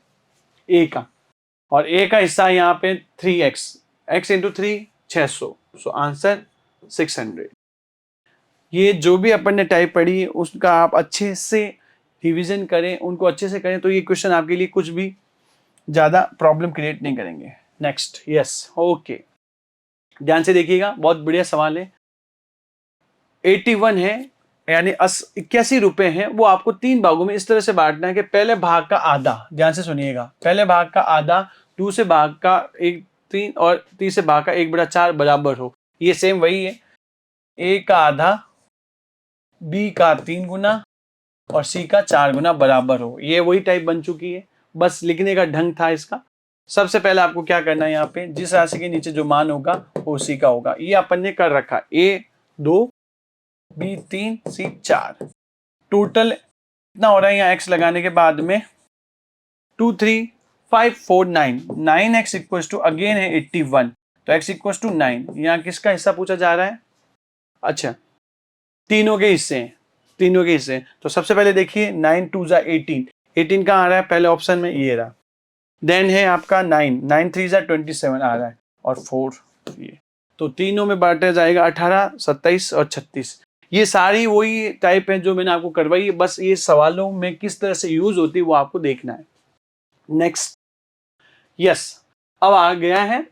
a का, और a का हिस्सा यहाँ पे 3x, x into 3 600, so answer 600। ये जो भी अपन ने टाइप पढ़ी उसका आप अच्छे से रिवीजन करें, उनको अच्छे से करें, तो ये क्वेश्चन आपके लिए कुछ भी ज़्यादा प्रॉब्लम क्रिएट नहीं करेंगे। नेक्स्ट, यस, ओके, ध्यान से देखिएगा, बहुत बढ़िया सवाल है। 81 है, यानी 81 रुपए हैं, वो आपको 3 भागों में इस तरह से बांटना है कि पहले भाग का आधा, ध्यान से सुनिएगा, पहले भाग का आधा, दूसरे भाग का 1/3 और तीसरे भाग का 1/4 बराबर हो। ये सेम वही है, ए का आधा, बी का 3 गुना और सी का 4 गुना बराबर हो। ये वही टाइप बन चुकी है, बस लिखने का ढंग था इसका। सबसे पहले आपको क्या करना है, यहाँ पे जिस राशि के नीचे जो मान होगा वो उसी का होगा। ये अपन ने कर रखा, ए 2 बी 3 सी 4। टोटल कितना हो रहा है यहाँ एक्स लगाने के बाद में? 2 3 5 4 9, 9x इक्वल टू अगेन है 81, तो x इक्वल टू 9। यहाँ किसका हिस्सा पूछा जा रहा है? अच्छा, तीनों के हिस्से हैं, तीनों के हिस्से। तो सबसे पहले देखिए 9 2 जा 18, 18 कहाँ आ रहा है? पहले ऑप्शन में ये रहा। देन है आपका 9 9 3 जा 27 आ रहा है, और 4 ये, तो तीनों में बांटा जाएगा 18 27 और 36। ये सारी वही टाइप है जो मैंने आपको करवाई है, बस ये सवालों में किस तरह से यूज होती है वो आपको देखना है। नेक्स्ट, यस, अब आ गया है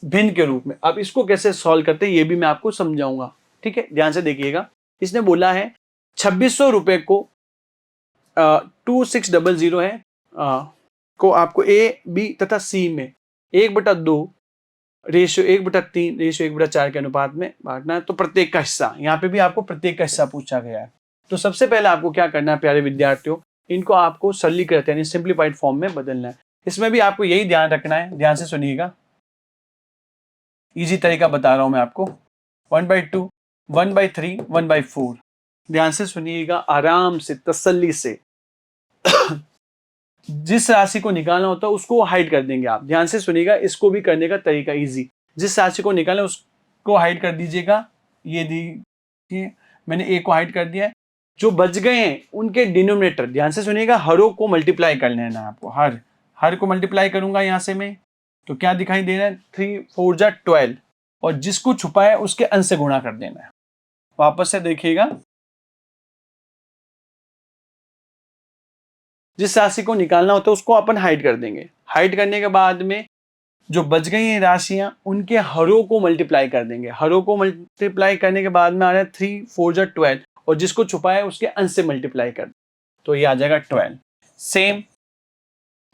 भिन्न के रूप में। अब इसको कैसे सॉल्व करते हैं ये भी मैं आपको समझाऊंगा, ठीक है, ध्यान से देखिएगा। इसने बोला है 2600 रुपए को 2600 है को आपको ए बी तथा सी में 1/2 रेशियो 1/3 रेशियो 1/4 के अनुपात में बांटना है। तो प्रत्येक का हिस्सा, यहाँ पे भी आपको प्रत्येक का हिस्सा पूछा गया है। तो सबसे पहले आपको क्या करना है प्यारे विद्यार्थियों, इनको आपको सरलीकृत यानी सिंप्लीफाइड फॉर्म में बदलना है। इसमें भी आपको यही ध्यान रखना है, ध्यान से सुनिएगा, इजी तरीका बता रहा हूं मैं आपको। 1/2, 1/3, 1/4, ध्यान से सुनिएगा, आराम से, तसल्ली से। जिस राशि को निकालना होता है उसको हाइड कर देंगे आप। ध्यान से सुनिएगा, इसको भी करने का तरीका इजी। जिस राशि को निकालना उसको हाइड कर दीजिएगा। ये देखिए मैंने ए को हाइड कर दिया है। जो बच गए हैं उनके डिनोमिनेटर, ध्यान से सुनिएगा, हरों को मल्टीप्लाई कर लेना है आपको। हर को मल्टीप्लाई करूंगा यहां से मैं, तो क्या दिखाई दे रहा है, 3 4 जा 12, और जिसको छुपा है उसके अंश से गुणा कर देना है। वापस से देखिएगा, जिस राशि को निकालना होता है उसको अपन हाइड कर देंगे। हाइड करने के बाद में जो बच गई हैं राशियां उनके हरों को मल्टीप्लाई कर देंगे। हरों को मल्टीप्लाई करने के बाद में आ रहा है 3 4 जा 12, और जिसको छुपा है उसके अंश से मल्टीप्लाई कर, तो ये आ जाएगा 12। सेम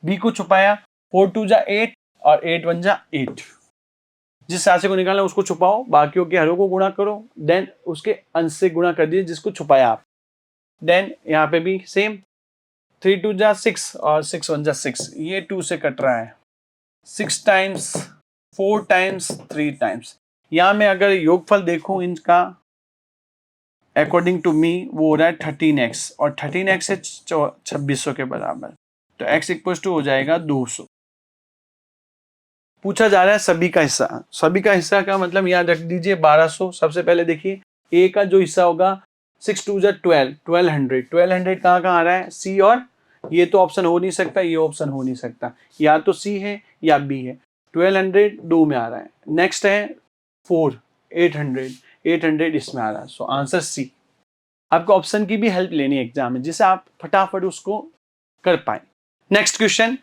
बी को छुपाया, 4 2 जा 8 और 8 1 जा 8। जिस राशि को निकालना उसको छुपाओ, बाकियों के हरों को गुणा करो, देन उसके अंश से गुणा कर दीजिए जिसको छुपाया आप। देन यहाँ पे भी सेम, 3 2 जा 6 और 6 1 जा 6, ये 2 से कट रहा है। 6 टाइम्स 4 टाइम्स 3 टाइम्स, यहां में अगर योगफल देखूं इनका अकॉर्डिंग टू मी वो हो रहा है 13x, और 13x है 2600 के बराबर, तो x इक्वल टू हो जाएगा 200। पूछा जा रहा है सभी का हिस्सा। सभी का हिस्सा का मतलब याद रख दीजिए 1200। सबसे पहले देखिए a का जो हिस्सा होगा 6 2 जा 12, 1200 कहाँ आ रहा है, c, और ये तो ऑप्शन हो नहीं सकता, ये ऑप्शन हो नहीं सकता, या तो c है या b है। 1200 2 में आ रहा है। नेक्स्ट है 4, 800 इसमें आ रहा है। So answer c. आपको ऑप्शन की भी हेल्प लेनी है एग्जाम में, जिससे आप फटाफट उसको कर पाए। Next question.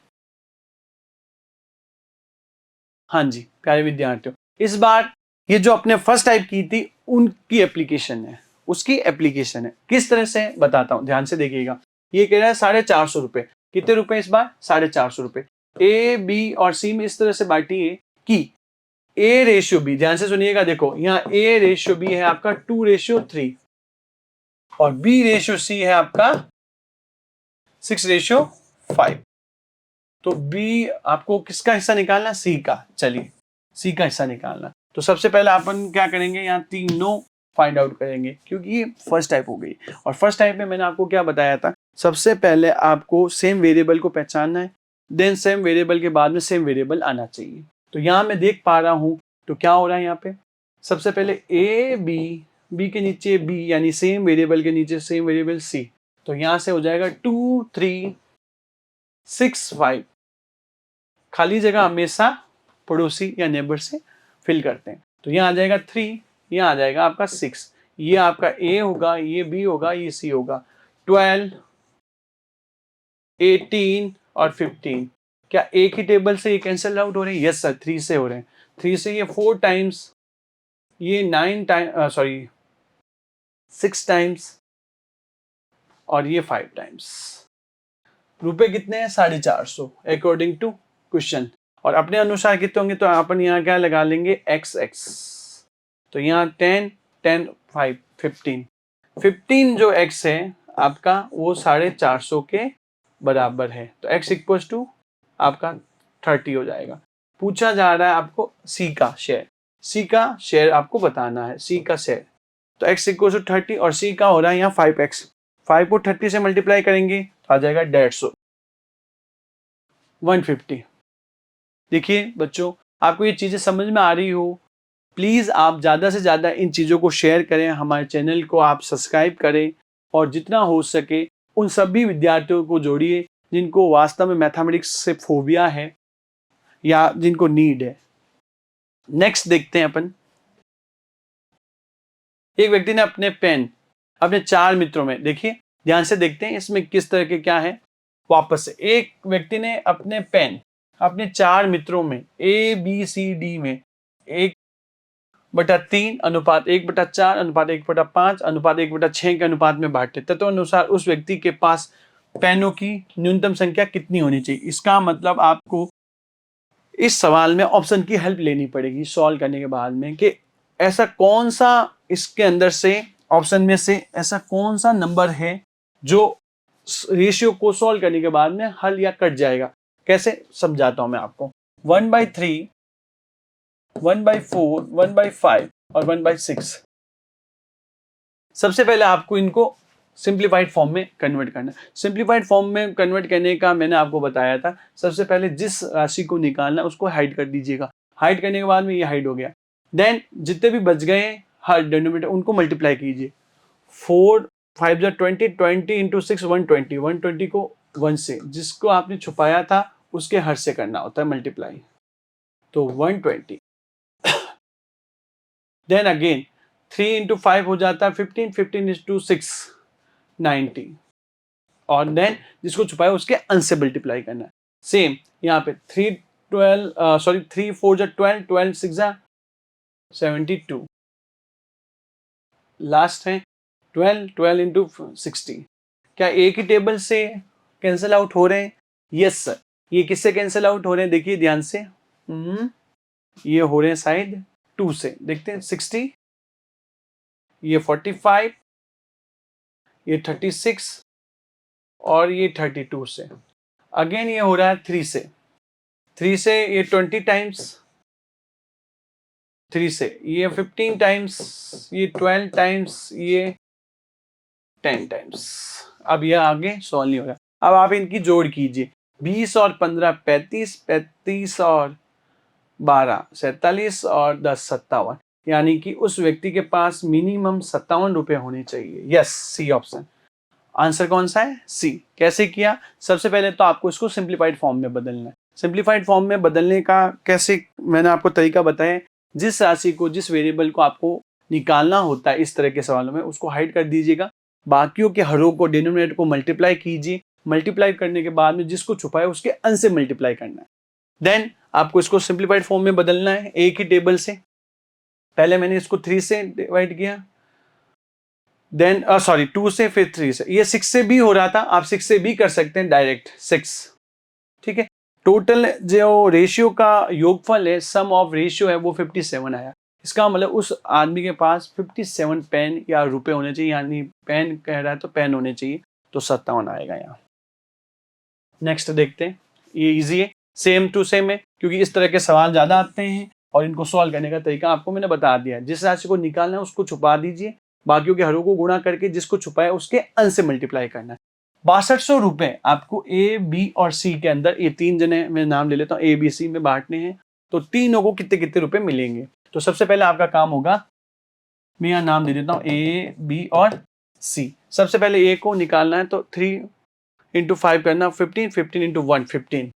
हाँ जी प्यारे विद्यार्थियों, इस बार ये जो अपने फर्स्ट टाइप की थी उनकी एप्लीकेशन है, उसकी एप्लीकेशन है। किस तरह से बताता हूं, ध्यान से देखिएगा। ये कह रहा है 450 रुपए। कितने रुपए इस बार, 450 रुपए। ए बी और सी में इस तरह से बांटी है कि ए रेशियो बी, ध्यान से सुनिएगा, देखो यहाँ ए रेशियो बी है आपका 2:3, और बी रेशियो सी है आपका 6:5। तो बी आपको किसका हिस्सा निकालना, सी का। चलिए सी का हिस्सा निकालना, तो सबसे पहले अपन क्या करेंगे, यहाँ तीनों फाइंड आउट करेंगे, क्योंकि ये फर्स्ट टाइप हो गई। और फर्स्ट टाइप में मैंने आपको क्या बताया था, सबसे पहले आपको सेम वेरिएबल को पहचानना है, देन सेम वेरिएबल के बाद में सेम वेरिएबल आना चाहिए। तो यहाँ मैं देख पा रहा हूँ, तो क्या हो रहा है यहाँ पे, सबसे पहले ए बी के नीचे बी, यानी सेम वेरिएबल के नीचे सेम वेरिएबल सी। तो यहाँ से हो जाएगा 2 3 6 5। खाली जगह हमेशा पड़ोसी या नेबर से फिल करते हैं। तो यहाँ आ जाएगा 3, यहाँ आ जाएगा आपका 6, ये आपका ए होगा, ये बी होगा, ये सी होगा। 12 18 और 15, क्या एक ही टेबल से ये कैंसिल आउट हो रहे हैं, यस सर 3 से हो रहे हैं। 3 से ये 4 टाइम्स, ये 9 टाइम, सॉरी 6 टाइम्स, और ये 5 टाइम्स। रुपए कितने हैं, 450 अकॉर्डिंग टू क्वेश्चन। और अपने अनुसार कितने होंगे, तो अपन यहाँ क्या लगा लेंगे, x। तो यहाँ 10 10 5 15 जो x है आपका वो 450 के बराबर है। तो x इक्वल टू आपका 30 हो जाएगा। पूछा जा रहा है आपको c का शेयर, c का शेयर आपको बताना है, c का शेयर। तो x इक्वल टू 30 और c का हो रहा है यहाँ 5x। 5 को 30 से मल्टीप्लाई करेंगे तो आ जाएगा 150, 150। देखिए बच्चों, आपको ये चीज़ें समझ में आ रही हो, प्लीज़ आप ज़्यादा से ज़्यादा इन चीज़ों को शेयर करें, हमारे चैनल को आप सब्सक्राइब करें, और जितना हो सके उन सभी विद्यार्थियों को जोड़िए जिनको वास्तव में मैथमेटिक्स से फोबिया है या जिनको नीड है। नेक्स्ट देखते हैं अपन। एक व्यक्ति ने अपने पेन अपने 4 मित्रों में, देखिए ध्यान से देखते हैं इसमें किस तरह के क्या है। वापस से, एक व्यक्ति ने अपने पेन अपने 4 मित्रों में ए बी सी डी में 1/3 अनुपात 1/4 अनुपात 1/5 अनुपात 1/6 के अनुपात में बांटे। तदनुसार उस व्यक्ति के पास पेनों की न्यूनतम संख्या कितनी होनी चाहिए। इसका मतलब आपको इस सवाल में ऑप्शन की हेल्प लेनी पड़ेगी सॉल्व करने के बाद में कि ऐसा कौन सा इसके अंदर से ऑप्शन में से ऐसा कौन सा नंबर है जो रेशियो को सॉल्व करने के बाद में हल या कट जाएगा। कैसे समझाता हूं मैं आपको। 1/3, 1/4, 1/5 और 1/6। सबसे पहले आपको इनको सिंप्लीफाइड फॉर्म में कन्वर्ट करना है। सिंप्लीफाइड फॉर्म में कन्वर्ट करने का मैंने आपको बताया था, सबसे पहले जिस राशि को निकालना है उसको हाइड कर दीजिएगा। हाइड करने के बाद में ये हाइड हो गया। देन जितने भी बच गए हर डिनोमिनेटर उनको मल्टीप्लाई कीजिए। 4 5 20, 20 इंटू 6 120, 120 को 1 से जिसको आपने छुपाया था उसके हर से करना होता है मल्टीप्लाई, तो 120। देन अगेन 3 इंटू 5 हो जाता है 15, 15 इंटू 6 90, और देन जिसको छुपाया उसके अंश से मल्टीप्लाई करना है। सेम यहाँ पे 3 4 जा 12, 12 6 जा 72, लास्ट है 12, 12 इंटू 60। क्या एक ही टेबल से कैंसिल आउट हो रहे हैं? Yes sir. ये किससे कैंसिल आउट हो रहे हैं देखिए ध्यान से। ये हो रहे हैं साइड 2 से, देखते हैं 60, ये 45, ये 36 और ये 32 से। अगेन ये हो रहा है 3 से, 3 से ये 20 टाइम्स, 3 से ये 15 टाइम्स, ये 12 टाइम्स, ये 10 टाइम्स। अब ये आगे सॉल्व नहीं हो रहा। अब आप इनकी जोड़ कीजिए, 20 और 15 35, 35 और 12 47 और 10 57, यानी कि उस व्यक्ति के पास मिनिमम 57 रुपए होने चाहिए। यस, सी ऑप्शन आंसर कौन सा है? सी। कैसे किया? सबसे पहले तो आपको इसको सिंप्लीफाइड फॉर्म में बदलना है। सिंप्लीफाइड फॉर्म में बदलने का कैसे मैंने आपको तरीका बताया। जिस राशि को, जिस वेरिएबल को आपको निकालना होता है इस तरह के सवालों में, उसको हाइड कर दीजिएगा। बाकियों के हरों को, डिनोमिनेटर को मल्टीप्लाई कीजिए। मल्टीप्लाई करने के बाद में जिसको छुपाए उसके अंश से मल्टीप्लाई करना है। देन आपको इसको सिंप्लीफाइड फॉर्म में बदलना है एक ही टेबल से। पहले मैंने इसको 3 से डिवाइड किया, देन 2 से, फिर 3 से। ये 6 से भी हो रहा था, आप 6 से भी कर सकते हैं डायरेक्ट 6। ठीक है। टोटल जो रेशियो का योगफल है, सम ऑफ रेशियो है, वो 57 आया। इसका मतलब उस आदमी के पास 57 पेन या रुपए होने चाहिए, यानी पेन कह रहा है तो पेन होने चाहिए, तो 57 आएगा यहाँ। नेक्स्ट देखते हैं, ये इजी है, सेम टू सेम है, क्योंकि इस तरह के सवाल ज्यादा आते हैं और इनको सॉल्व करने का तरीका आपको मैंने बता दिया। जिस राशि को निकालना है उसको छुपा दीजिए, बाकियों के हरों को गुणा करके जिसको छुपाया उसके अंश से मल्टीप्लाई करना है। 6200 रुपए आपको ए, बी और सी के अंदर, ये 3 जने मैं नाम ले लेता हूँ, ए बी सी में बांटने हैं, तो तीनों को कितने कितने रुपए मिलेंगे। तो सबसे पहले आपका काम होगा, मैं यहाँ नाम दे देता हूँ ए, बी और सी। सबसे पहले ए को निकालना है, तो 3 इंटू 5 करना, 15, 15 इंटू 1 15,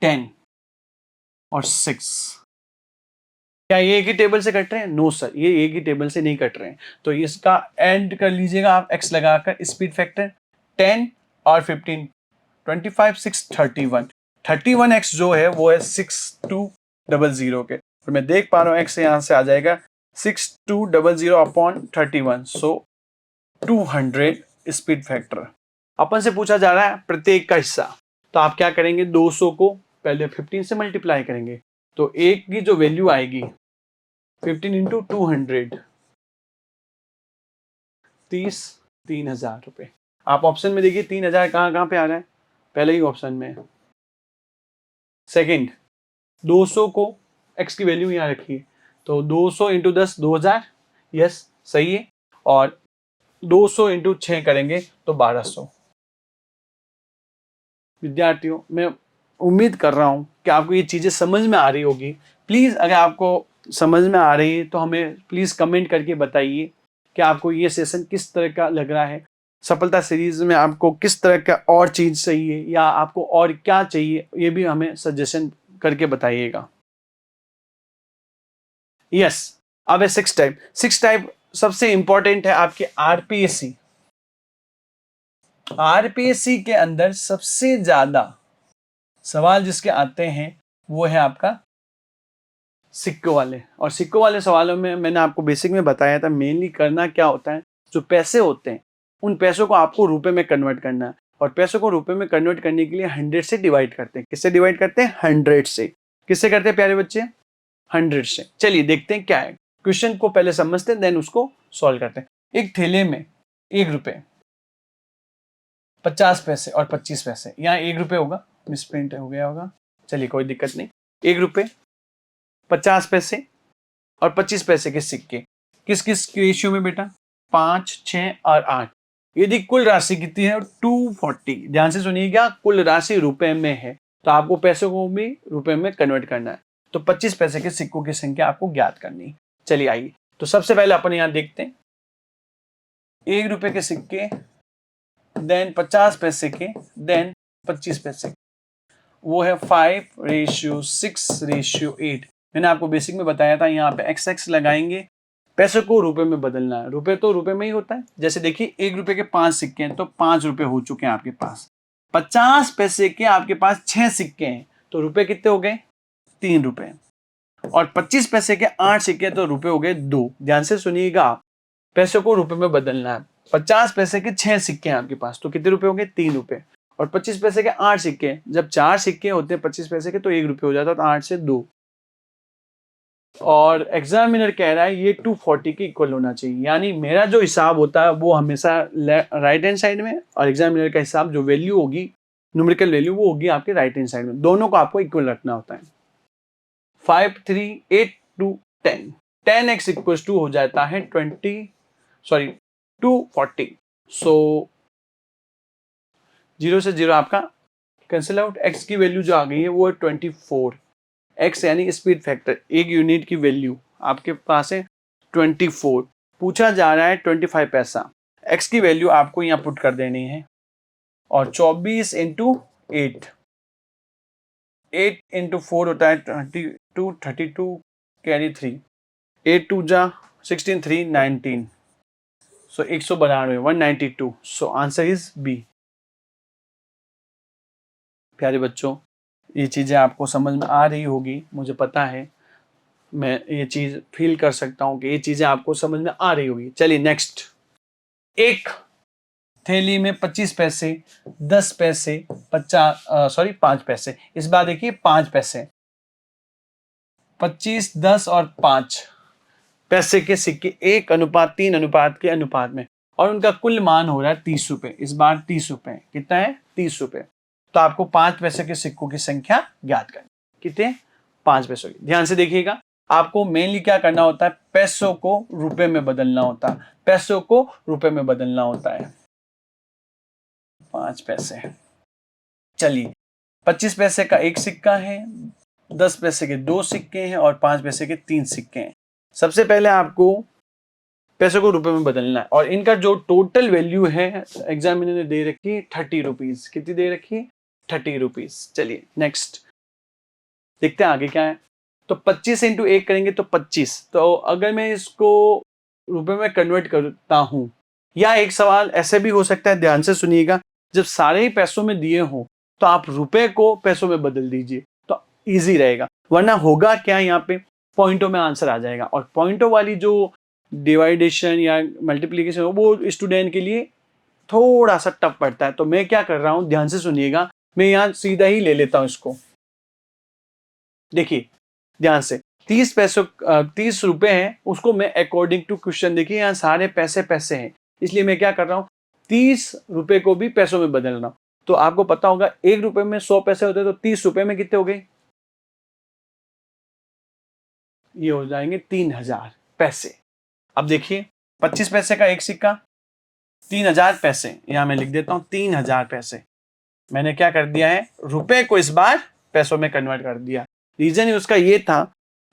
10 और 6। क्या ये एक ही टेबल से कट रहे हैं? नो सर, ये एक ही टेबल से नहीं कट रहे हैं। तो इसका एंड कर लीजिएगा आप एक्स लगाकर, स्पीड फैक्टर 10 और 15, 25, 6, 31। 31x जो है वो है 6200 के, तो मैं देख पा रहा हूँ एक्स यहाँ से आ जाएगा 6200 अपॉन 31, सो 200 स्पीड फैक्टर। अपन से पूछा जा रहा है प्रत्येक का हिस्सा, तो आप क्या करेंगे, 200 को पहले 15 से मल्टीप्लाई करेंगे, तो एक की जो वैल्यू आएगी 15 इंटू 200, 30,000 रुपए। आप ऑप्शन में देखिए 3000 कहाँ पे आ रहा है, पहले ही ऑप्शन में। सेकंड, 200 को x की वैल्यू यहाँ रखिए, तो 200 इंटू 10 2000, यस सही है, और 200 इंटू 6 करेंगे तो 1200। विद्यार्थियों, मैं उम्मीद कर रहा हूँ कि आपको ये चीज़ें समझ में आ रही होगी। प्लीज़ अगर आपको समझ में आ रही है तो हमें प्लीज़ कमेंट करके बताइए कि आपको ये सेशन किस तरह का लग रहा है। सफलता सीरीज़ में आपको किस तरह का और चीज़ चाहिए या आपको और क्या चाहिए, ये भी हमें सजेशन करके बताइएगा। यस, अब है 6 टाइप। 6 टाइप सबसे इंपॉर्टेंट है आपके आरपीएससी। आरपीएससी के अंदर सबसे ज्यादा सवाल जिसके आते हैं वो है आपका सिक्कों वाले। और सिक्कों वाले सवालों में मैंने आपको बेसिक में बताया था, मेनली करना क्या होता है, जो पैसे होते हैं उन पैसों को आपको रुपए में कन्वर्ट करना है, और पैसों को रुपए में कन्वर्ट करने के लिए 100 से डिवाइड करते हैं। किससे डिवाइड करते हैं? 100 से। किससे करते हैं प्यारे बच्चे? 100 से। चलिए देखते हैं क्या है। क्वेश्चन को पहले समझते हैं, देन उसको सॉल्व करते हैं। एक थैले में 1 रुपए, 50 पैसे और 25 पैसे, यहाँ 1 रुपए होगा, मिसप्रिंट हो गया होगा, चलिए कोई दिक्कत नहीं। 1 रुपए, 50 पैसे और 25 पैसे के सिक्के किस किस रेशियो में बेटा? 5, 6 और 8। यदि कुल राशि कितनी है? 240। ध्यान से सुनिएगा, कुल राशि रुपए में है तो आपको पैसों को भी रुपए में कन्वर्ट करना है। तो 25 पैसे के सिक्कों की संख्या आपको ज्ञात करनी है। चलिए आइए, तो सबसे पहले अपन यहाँ देखते हैं 1 रुपए के सिक्के, देन 50 पैसे के, देन 25 पैसे। वो है 5:6:8। मैंने आपको बेसिक में बताया था, यहाँ पे XX लगाएंगे, पैसे को रुपए में बदलना है। रुपए तो रुपए में ही होता है। जैसे देखिए 1 रुपए के 5 सिक्के हैं तो 5 रुपए हो चुके हैं आपके पास। 50 पैसे के आपके पास 6 सिक्के हैं तो रुपए कितने हो गए? 3 रुपए। और 25 पैसे के 8 सिक्के तो रुपए हो गए 2। ध्यान से सुनिएगा, पैसे को रुपए में बदलना है। 50 पैसे के 6 सिक्के हैं आपके पास तो कितने रुपए हो गए? 3 रुपए। और 25 पैसे के 8 सिक्के, जब 4 सिक्के होते हैं 25 पैसे के तो 1 रुपए हो जाता है, तो 8 से 2। और एग्जामिनर कह रहा है ये 240 के इक्वल होना चाहिए, यानी मेरा जो हिसाब होता है वो हमेशा राइट हैंड साइड में, और एग्जामिनर का हिसाब जो वैल्यू होगी, न्यूमेरिकल वैल्यू, वो होगी आपके राइट हैंड साइड में। दोनों को आपको इक्वल रखना होता है। 5, 3, 8 to 10, 10x इक्वल टू हो जाता है 240। सो 0 से 0 आपका कैंसिल आउट। x की वैल्यू जो आ गई है वो है 24। x यानी स्पीड फैक्टर, एक यूनिट की वैल्यू आपके पास है 24। पूछा जा रहा है 25 पैसा। x की वैल्यू आपको यहाँ पुट कर देनी है, और 24 इंटू 8, 8 इंटू 4 होता है 32, 32 कैरी 3, 8 2 जा 16, 3 19, so 192, 192। So answer is b. प्यारे बच्चों, ये चीज़ें आपको समझ में आ रही होगी, मुझे पता है, मैं ये चीज़ फील कर सकता हूँ कि ये चीज़ें आपको समझ में आ रही होगी। चलिए नेक्स्ट। एक थैली में 25 पैसे, 10 पैसे, 5 पैसे। इस बार देखिए 5 पैसे, 25, 10 और 5 पैसे के सिक्के 1:3 के अनुपात में, और उनका कुल मान हो रहा है 30 रुपए। इस बार 30 रुपए कितना है? 30 रुपए। तो आपको 5 पैसे के सिक्कों की संख्या ज्ञात करनी। कितने? 5 पैसों की। ध्यान से देखिएगा, आपको मेनली क्या करना होता है? पैसों को रुपए में बदलना होता है। पैसों को रुपए में बदलना होता है। 5 पैसे। चलिए, 25 पैसे का 1 सिक्का है, 10 पैसे के 2 सिक्के हैं और 5 पैसे के 3 सिक्के हैं। सबसे पहले आपको पैसों को रुपए में बदलना है, और इनका जो टोटल वैल्यू है एग्जामिनर ने दे रखी है 30 रुपीज। कितनी दे रखी है? 30 रुपीज। चलिए नेक्स्ट देखते हैं आगे क्या है। तो 25 इंटू 1 करेंगे तो 25। तो अगर मैं इसको रुपए में कन्वर्ट करता हूं, या एक सवाल ऐसे भी हो सकता है, ध्यान से सुनिएगा, जब सारे ही पैसों में दिए हो तो आप रुपए को पैसों में बदल दीजिए तो इजी रहेगा। वरना होगा क्या, यहाँ पे पॉइंटों में आंसर आ जाएगा, और पॉइंटों वाली जो डिवाइडेशन या मल्टीप्लीकेशन वो स्टूडेंट के लिए थोड़ा सा टफ पड़ता है। तो मैं क्या कर रहा हूं, ध्यान से सुनिएगा, मैं यहाँ सीधा ही ले लेता हूं इसको। देखिए ध्यान से, 30 रुपए हैं, उसको मैं अकॉर्डिंग टू क्वेश्चन, देखिए यहाँ सारे पैसे पैसे हैं, इसलिए मैं क्या कर रहा हूँ, 30 रुपए को भी पैसों में बदल रहा हूं। तो आपको पता होगा 1 रुपए में 100 पैसे होते हैं, तो 30 रुपए में कितने हो गए? ये हो जाएंगे 3000 पैसे। अब देखिए 25 पैसे का 1 सिक्का, 3000 पैसे, यहां मैं लिख देता हूं 3000 पैसे। मैंने क्या कर दिया है, रुपए को इस बार पैसों में कन्वर्ट कर दिया। रीजन उसका ये था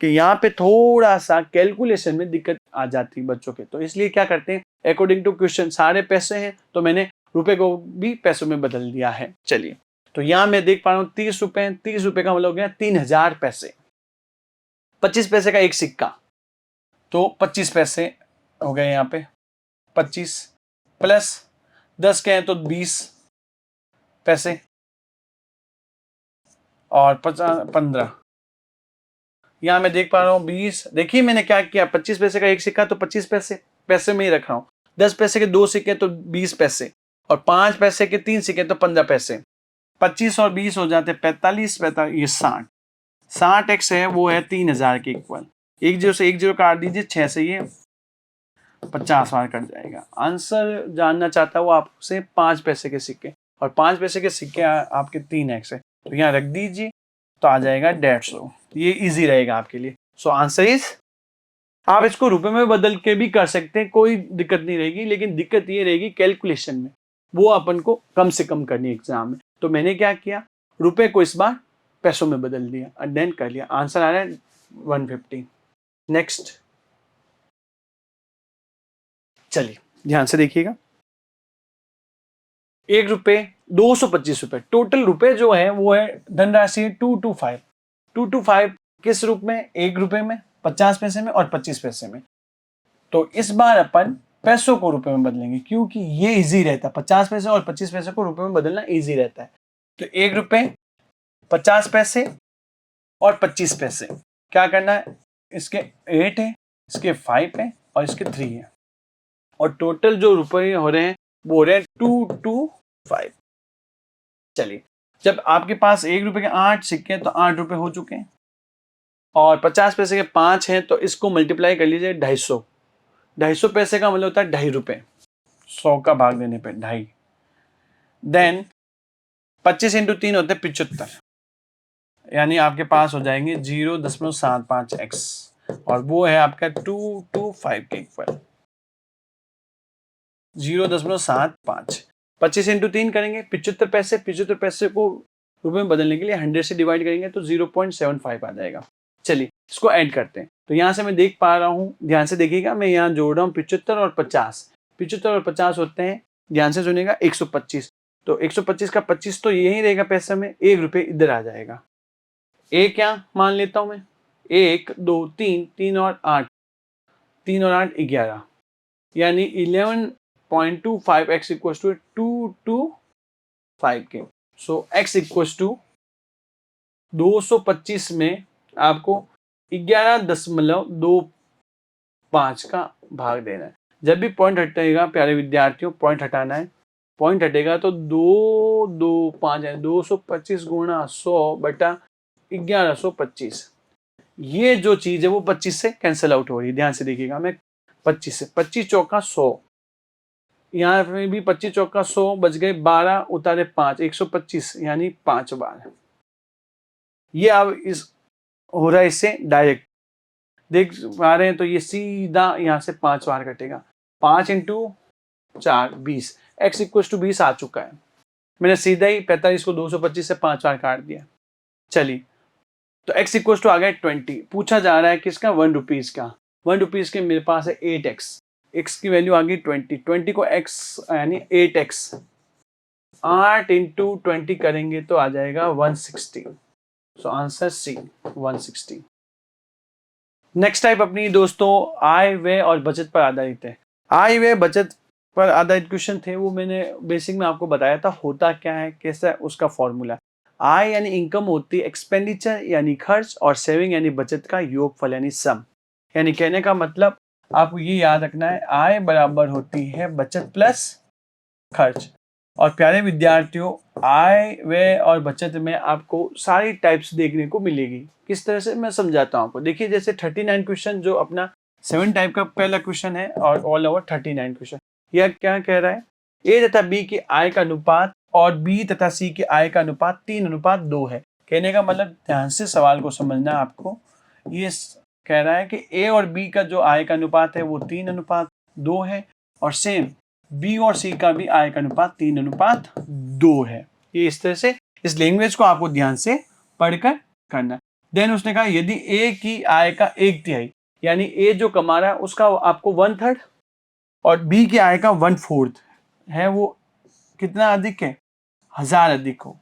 कि यहाँ पे थोड़ा सा कैलकुलेशन में दिक्कत आ जाती बच्चों के, तो इसलिए क्या करते हैं, अकॉर्डिंग टू क्वेश्चन सारे पैसे हैं तो मैंने रुपए को भी पैसों में बदल दिया है। चलिए, तो यहाँ मैं देख पा रहा हूँ 30 रुपए, 30 रुपए का मतलब हो गया 3000 पैसे। 25 पैसे का 1 सिक्का, तो 25 पैसे हो गए यहाँ पे, 25 प्लस 10 के हैं तो 20 पैसे, और 15, यहाँ मैं देख पा रहा हूँ 20। देखिए मैंने क्या किया, 25 पैसे का 1 सिक्का तो 25 पैसे पैसे में ही रख रहा हूँ, 10 पैसे के 2 सिक्के तो 20 पैसे, और 5 पैसे के 3 सिक्के तो 15 पैसे, 25 और 20 हो जाते 45, 45 ये 60, 60x है वो है 3000 के इक्वल। एक जीरो से एक जीरो काट दीजिए, 6 से ये 50 बार कट जाएगा। आंसर जानना चाहता है वो आपसे 5 पैसे के सिक्के, और 5 पैसे के सिक्के आपके 3x है, तो यहाँ रख दीजिए तो आ जाएगा 150। ये इजी रहेगा आपके लिए। सो आंसर इज, आप इसको रुपए में बदल के भी कर सकते हैं, कोई दिक्कत नहीं रहेगी, लेकिन दिक्कत ये रहेगी कैलकुलेशन में, वो अपन को कम से कम करनी एग्जाम में। तो मैंने क्या किया, रुपए को इस बार पैसों में बदल दिया और देन कर लिया। आंसर आ रहा है 150। नेक्स्ट, चलिए ध्यान से देखिएगा। 1 रुपए 225 रुपए, टोटल रुपए जो है वो है धनराशि 225। 225 किस रूप में, 1 रुपए में, 50 पैसे में और 25 पैसे में। तो इस बार अपन पैसों को रुपए में बदलेंगे, क्योंकि ये इजी रहता है, 50 पैसे और 25 पैसे को रुपए में बदलना इजी रहता है। तो 1 रुपए 50 पैसे और 25 पैसे, क्या करना है, इसके 8 है, इसके 5 है और इसके 3 है, और टोटल जो रुपए हो रहे हैं वो हो रहे हैं 225। चलिए, जब आपके पास 1 रुपए के 8 सिक्के हैं तो 8 रुपए हो चुके हैं, और 50 पैसे के 5 हैं, तो इसको मल्टीप्लाई कर लीजिए 250। 250 पैसे का मतलब होता है 2.5 रुपए, 100 का भाग देने पे 2.5। देन 25 इंटू 3 होते हैं 75, यानी आपके पास हो जाएंगे 0.75x, और वो है आपका 225 के इक्वल 0.75। 25 इंटू 3 करेंगे 75 पैसे, 75 पैसे को रुपए में बदलने के लिए 100 से डिवाइड करेंगे तो 0.75 आ जाएगा। चलिए इसको ऐड करते हैं। तो यहाँ से मैं देख पा रहा हूँ, ध्यान से देखिएगा, मैं यहाँ जोड़ रहा हूँ 75 और 50। 75 और 50 होते हैं, ध्यान से सुनिएगा, 125। तो 125 का 25 तो यही रहेगा पैसे में, 1 रुपये इधर आ जाएगा। एक क्या मान लेता हूँ मैं, 1 2 3, 3 और 8, 3 और 8 11, यानी 11.25x इक्वल्स टू 225 के। सो x इक्वल्स टू 225 में आपको 11.25 का भाग देना है। जब भी पॉइंट हटेगा प्यारे विद्यार्थियों, पॉइंट हटाना है, पॉइंट हटेगा तो 225 है, 225 गुणा 100 बटा 1125। ये जो चीज है वो 25 से कैंसिल आउट हो रही है, ध्यान से देखिएगा। मैं 25 से 25 चौका 100, यहाँ पे भी 25 चौका 100 बच गए, 12 उतारे 5, 125 यानी 5 बार। ये अब इस हो रहा है, इससे डायरेक्ट देख पा रहे हैं, तो ये सीधा यहाँ से 5 बार कटेगा। 5 इंटू 4 20, x इक्वल टू 20 आ चुका है। मैंने सीधा ही 45 को 225 से 5 बार काट दिया। चलिए, तो x इक्वल टू आ गया 20। पूछा जा रहा है किसका, 1 रुपीज का। 1 रुपीज के मेरे पास है 8x, x की वैल्यू आ गई 20, 20 को x यानी 8x, 8 इंटू 20 करेंगे तो आ जाएगा 160। So answer c 160। Next type अपनी दोस्तों आय व्यय और बचत पर आधारित है। आय व्यय बचत पर आधारित क्वेश्चन थे, वो मैंने बेसिक में आपको बताया था होता क्या है, कैसा है उसका फॉर्मूला। आय यानी इनकम होती है, एक्सपेंडिचर यानी खर्च, और सेविंग यानी बचत का योगफल यानी सम। यानी कहने का मतलब आपको ये याद रखना है, आय बराबर होती है बचत प्लस खर्च। और प्यारे विद्यार्थियों, आय व्यय और बचत में आपको सारी टाइप्स देखने को मिलेगी। किस तरह से, मैं समझाता हूँ आपको। देखिए, जैसे 39 क्वेश्चन जो अपना 7 टाइप का पहला क्वेश्चन है, और ऑल ओवर 39 क्वेश्चन, यह क्या कह रहा है, ए तथा बी की आय का अनुपात और बी तथा सी की आय का अनुपात 3:2 है। कहने का मतलब, ध्यान से सवाल को समझना आपको, ये कह रहा है कि ए और बी का जो आय का अनुपात है वो 3:2 है, और सेम बी और सी का भी आय का अनुपात 3:2 है। ये इस तरह से इस लैंग्वेज को आपको ध्यान से पढ़कर करना। देन उसने कहा यदि ए की आय का 1/3, यानी ए जो कमा रहा है उसका आपको 1/3 और बी की आय का 1/4 है, वो कितना अधिक है, 1000 अधिक हो।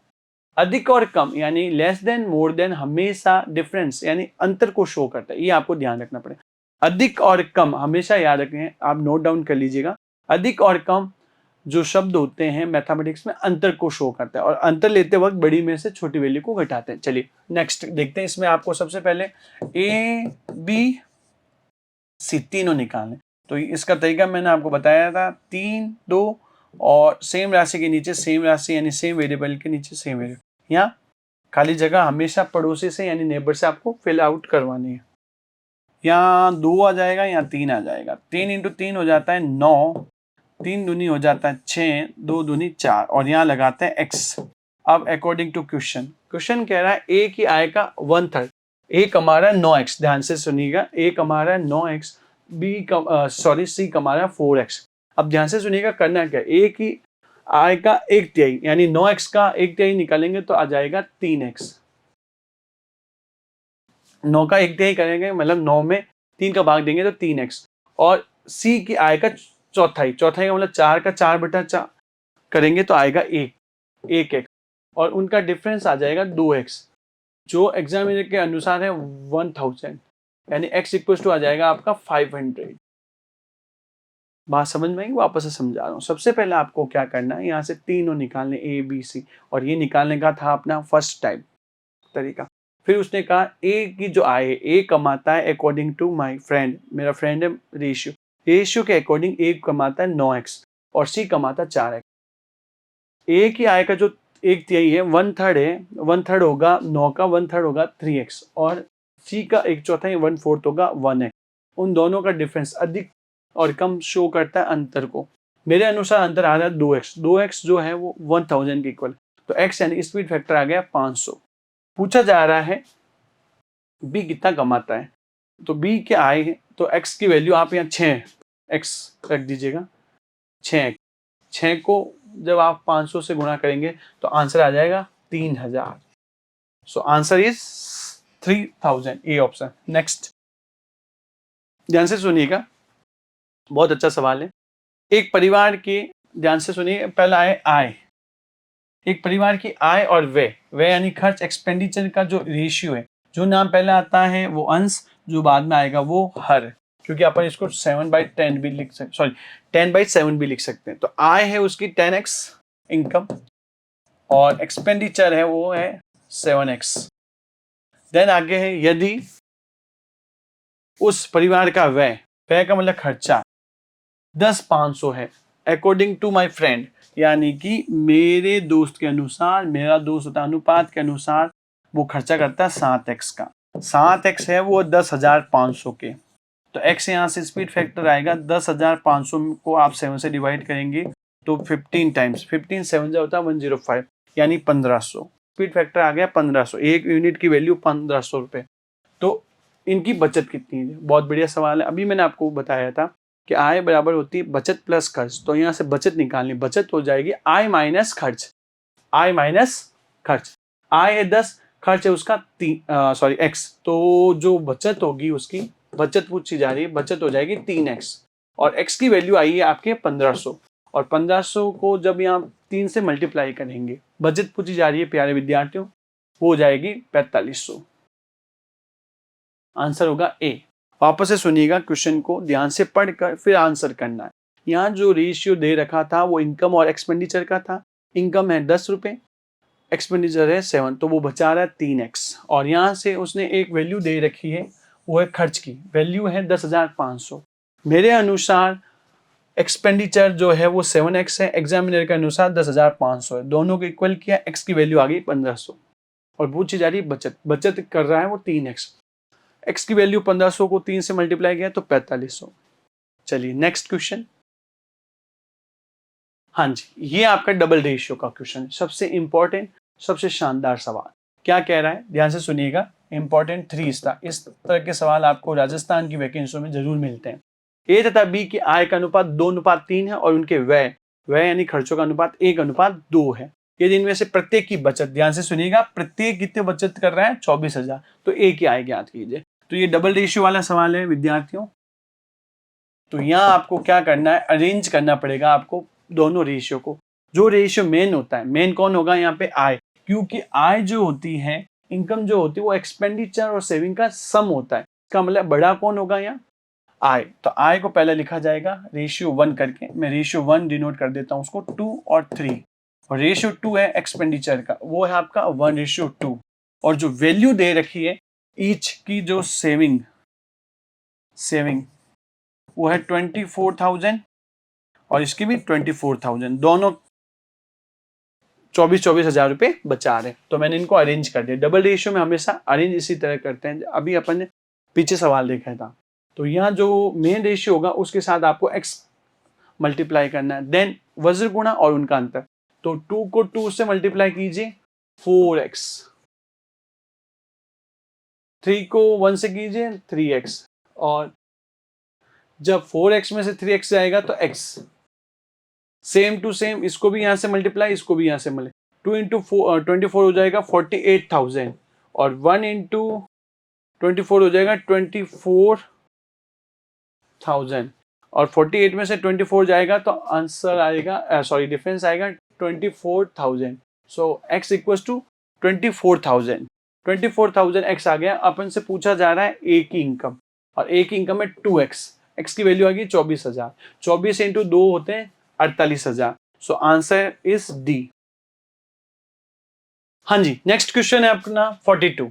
अधिक और कम यानी लेस देन मोर देन हमेशा डिफरेंस यानी अंतर को शो करता है, ये आपको ध्यान रखना पड़ेगा। अधिक और कम हमेशा याद रखें, आप नोट डाउन कर लीजिएगा। अधिक और कम जो शब्द होते हैं मैथमेटिक्स में अंतर को शो करता है, और अंतर लेते वक्त बड़ी में से छोटी वैल्यू को घटाते हैं। चलिए नेक्स्ट देखते हैं। इसमें आपको सबसे पहले ए बी सी तीनों निकालने, तो इसका तरीका मैंने आपको बताया था, 3 2 और सेम राशि के नीचे सेम राशि यानी सेम वेरिएबल के नीचे सेम वेरिएबल। यहाँ खाली जगह हमेशा पड़ोसी से यानी नेबर से आपको फिल आउट करवानी है। यहाँ 2 आ जाएगा, यहाँ 3 आ जाएगा। 3 इंटू 3 हो जाता है 9, 3 दूनी हो जाता है 6, 2 दूनी 4 और यहाँ लगाते हैं x। अब अकॉर्डिंग टू क्वेश्चन कह रहा है a की आय का 1/3। a कमा रहा है 9x, ध्यान से सुनिएगा, a कमा रहा है 9x, c कमा रहा है 4x। अब ध्यान से सुनिएगा, करना क्या, a की आय का 1/3 यानी 9x का 1/3 निकालेंगे तो आ जाएगा 3x। 9 का 1/3 करेंगे मतलब 9 में 3 का भाग देंगे तो 3x। और c की आय का चौथाई का मतलब 4 का 4/4 करेंगे तो आएगा 1x और उनका डिफरेंस आ जाएगा 2x, जो एग्जामिनर के अनुसार है 1000 यानी x इक्वल टू आ जाएगा आपका 500। बात समझ में आई? वापस से समझा रहा हूँ। सबसे पहले आपको क्या करना है, यहाँ से तीनों निकालने a b c और ये निकालने का था अपना फर्स्ट टाइप तरीका। फिर उसने कहा a की जो आय है, a कमाता है अकॉर्डिंग टू माय फ्रेंड, मेरा फ्रेंड है रेशियो के अकॉर्डिंग a कमाता है 9x और c कमाता है 4x। a की आय का जो 1/3 है 1/3 है, 1/3 होगा 9 का 1/3 होगा 3x और c का 1/4 1/4 होगा 1x। उन दोनों का डिफरेंस अधिक और कम शो करता है अंतर को। मेरे अनुसार अंतर आ रहा है 2x। 2x जो है वो 1000 के इक्वल, तो x यानी स्पीड फैक्टर आ गया 500। पूछा जा रहा है b कितना कमाता है, तो b क्या आय है, तो x की वैल्यू आप यहाँ 6x रख दीजिएगा। 6 को जब आप 500 से गुणा करेंगे तो आंसर आ जाएगा 3000। सो answer is 3000, A option. Next, ध्यान से सुनिएगा, बहुत अच्छा सवाल है। एक परिवार के, ध्यान से सुनिए, पहला है आय। एक परिवार की आय और व्यय यानी खर्च एक्सपेंडिचर का जो रेशियो है, जो नाम पहले आता है वो अंश, जो बाद में आएगा वो हर, क्योंकि अपन इसको 7/10 भी लिख सकते, सॉरी 10/7 भी लिख सकते हैं। तो आय है उसकी 10x इनकम और एक्सपेंडिचर है वो है 7x। देन आगे है, यदि उस परिवार का व्यय का मतलब खर्चा 10,500 है अकॉर्डिंग टू माय फ्रेंड, यानी कि मेरे दोस्त के अनुसार, मेरा दोस्त होता अनुपात के अनुसार वो खर्चा करता है 7x का। 7x है वो 10,500 के, तो x यहाँ से स्पीड फैक्टर आएगा 10,500 को आप 7 से डिवाइड करेंगे तो 15 टाइम्स 15 7 होता है 105 यानी 1500। स्पीड फैक्टर आ गया 1500, एक यूनिट की वैल्यू 1500 रुपये। तो इनकी बचत कितनी है, बहुत बढ़िया सवाल है। अभी मैंने आपको बताया था कि आय बराबर होती है बचत प्लस खर्च, तो यहाँ से बचत निकालनी, बचत हो जाएगी आय माइनस खर्च। आय माइनस खर्च, आय है 10, खर्च है उसका x, तो जो बचत होगी उसकी, बचत पूछी जा रही है, बचत हो जाएगी 3x और x की वैल्यू आई है आपके 1500 और 1500 को जब यहाँ 3 से मल्टीप्लाई करेंगे, बचत पूछी जा रही है प्यारे विद्यार्थियों, वो हो जाएगी 4500। आंसर होगा ए। वापस से सुनिएगा, क्वेश्चन को ध्यान से पढ़कर फिर आंसर करना है। यहाँ जो रेशियो दे रखा था वो इनकम और एक्सपेंडिचर का था। इनकम है 10 रुपये, एक्सपेंडिचर है 7, तो वो बचा रहा है 3x और यहाँ से उसने एक वैल्यू दे रखी है, वो है खर्च की वैल्यू है 10,500। मेरे अनुसार एक्सपेंडिचर जो है वो 7x है, एग्जामिनर के अनुसार 10,500 है, दोनों को इक्वल किया, x की वैल्यू आ गई 1500 और पूछी जा रही है बचत, बचत कर रहा है वो 3x, x की वैल्यू 1500 को 3 से मल्टीप्लाई किया तो 4500। चलिए नेक्स्ट क्वेश्चन। हाँ जी, ये आपका डबल रेशियो का क्वेश्चन है, सबसे इंपॉर्टेंट, सबसे शानदार सवाल। क्या कह रहा है, ध्यान से सुनिएगा, इंपॉर्टेंट 3 था। इस तरह के सवाल आपको राजस्थान की वैकेंसियों में जरूर मिलते हैं। ए तथा बी की आय का अनुपात 2:3 है और उनके व्यय यानी खर्चों का अनुपात 1:2 है। यदि इनमें से प्रत्येक की बचत, ध्यान से सुनिएगा, प्रत्येक कितने बचत कर रहा है 24,000, तो ए की आय ज्ञात कीजिए। तो ये डबल रेशियो वाला सवाल है विद्यार्थियों। तो यहाँ आपको क्या करना है, अरेंज करना पड़ेगा आपको दोनों रेशियो को। जो रेशियो मेन होता है, मेन कौन होगा यहाँ पे, आय, क्योंकि आय जो होती है, इनकम जो होती है वो एक्सपेंडिचर और सेविंग का सम होता है। इसका मतलब बड़ा कौन होगा यहाँ, आय। तो आय को पहले लिखा जाएगा रेशियो 1 करके, मैं रेशियो 1 डिनोट कर देता हूँ उसको, 2 और 3, और रेशियो 2 है एक्सपेंडिचर का, वो है आपका 1:2। और जो वैल्यू दे रखी है ईच की, जो सेविंग वो है 24,000 और इसकी भी 24,000, दोनों 24,000 रुपये बचा रहे हैं। तो मैंने इनको अरेंज कर दिया। डबल रेशियो में हमेशा अरेंज इसी तरह करते हैं। अभी अपन ने पीछे सवाल देखा था। तो यहाँ जो मेन रेशियो होगा उसके साथ आपको x मल्टीप्लाई करना है, देन वज्र गुणा और उनका अंतर। तो 2 को 2 से मल्टीप्लाई कीजिए 4x, 3 को 1 से कीजिए 3x, और जब 4x में से 3x जाएगा तो x, सेम टू सेम इसको भी यहां से मल्टीप्लाई, इसको भी यहां से मल्टीप्लाई। 2 इंटू 24 हो जाएगा 48,000, और 1 इंटू 24 हो जाएगा 24,000, और 48 में से 24 जाएगा तो आंसर आएगा, सॉरी डिफरेंस आएगा 24,000। सो x इक्वल्स टू 24,000। 24,000 x आ गया। अपन से पूछा जा रहा है a की इनकम, और a की इनकम है 2x, x की वैल्यू आ गई 24,000। 24 इंटू 2 होते हैं 48,000। सो आंसर इज डी। हाँ जी, नेक्स्ट क्वेश्चन है अपना 42।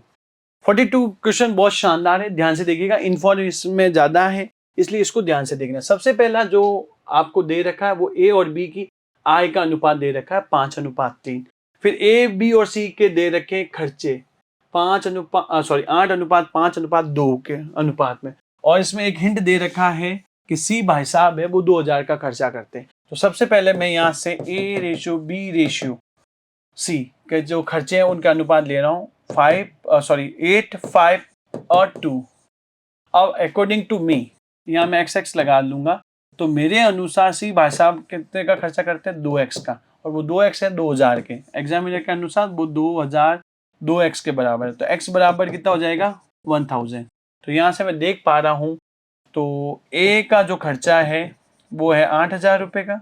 42 क्वेश्चन बहुत शानदार है, ध्यान से देखिएगा। इन्फॉर्मेशन में ज्यादा है इसलिए इसको ध्यान से देखना। सबसे पहला जो आपको दे रखा है वो a और b की आय का अनुपात दे रखा है 5:3। फिर a, b और c के दे रखे खर्चे 8:5:2 के अनुपात में, और इसमें एक हिंट दे रखा है कि c भाई साहब है वो 2,000 का खर्चा करते हैं। तो सबसे पहले मैं यहाँ से a ratio b ratio c के जो खर्चे हैं उनका अनुपात ले रहा हूँ 8, 5 और 2। अब अकॉर्डिंग टू मी यहाँ मैं xx लगा लूंगा। तो मेरे अनुसार सी भाई साहब कितने का खर्चा करते हैं 2x का, और वो 2x है 2,000 के। एग्जामिनर के अनुसार वो 2,000 2x के बराबर है। तो x बराबर कितना हो जाएगा 1,000। तो यहाँ से मैं देख पा रहा हूँ तो a का जो खर्चा है वो है 8,000 रुपये का,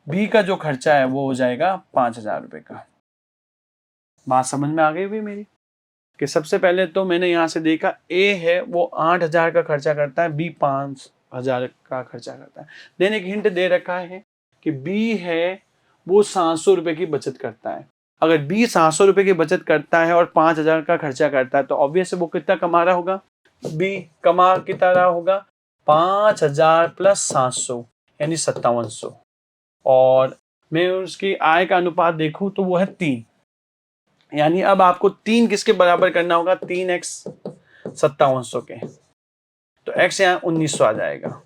b का जो खर्चा है वो हो जाएगा 5,000 रुपये का। बात समझ में आ गई भी मेरी कि सबसे पहले तो मैंने यहाँ से देखा a है वो 8,000 का खर्चा करता है, b 5,000 का खर्चा करता है। देन एक हिंट दे रखा है कि b है वो 700 रुपये की बचत करता है। अगर b 700 रुपये की बचत करता है और 5,000 का खर्चा करता है तो ऑब्वियस वो कितना कमा रहा होगा, b कमा कितना रहा होगा 5,000 प्लस 700 यानी 5,700। और मैं उसकी आय का अनुपात देखूं तो वो है 3, यानी अब आपको 3 किसके बराबर करना होगा 3x 5,700 के। तो x यहाँ 1,900 आ जाएगा।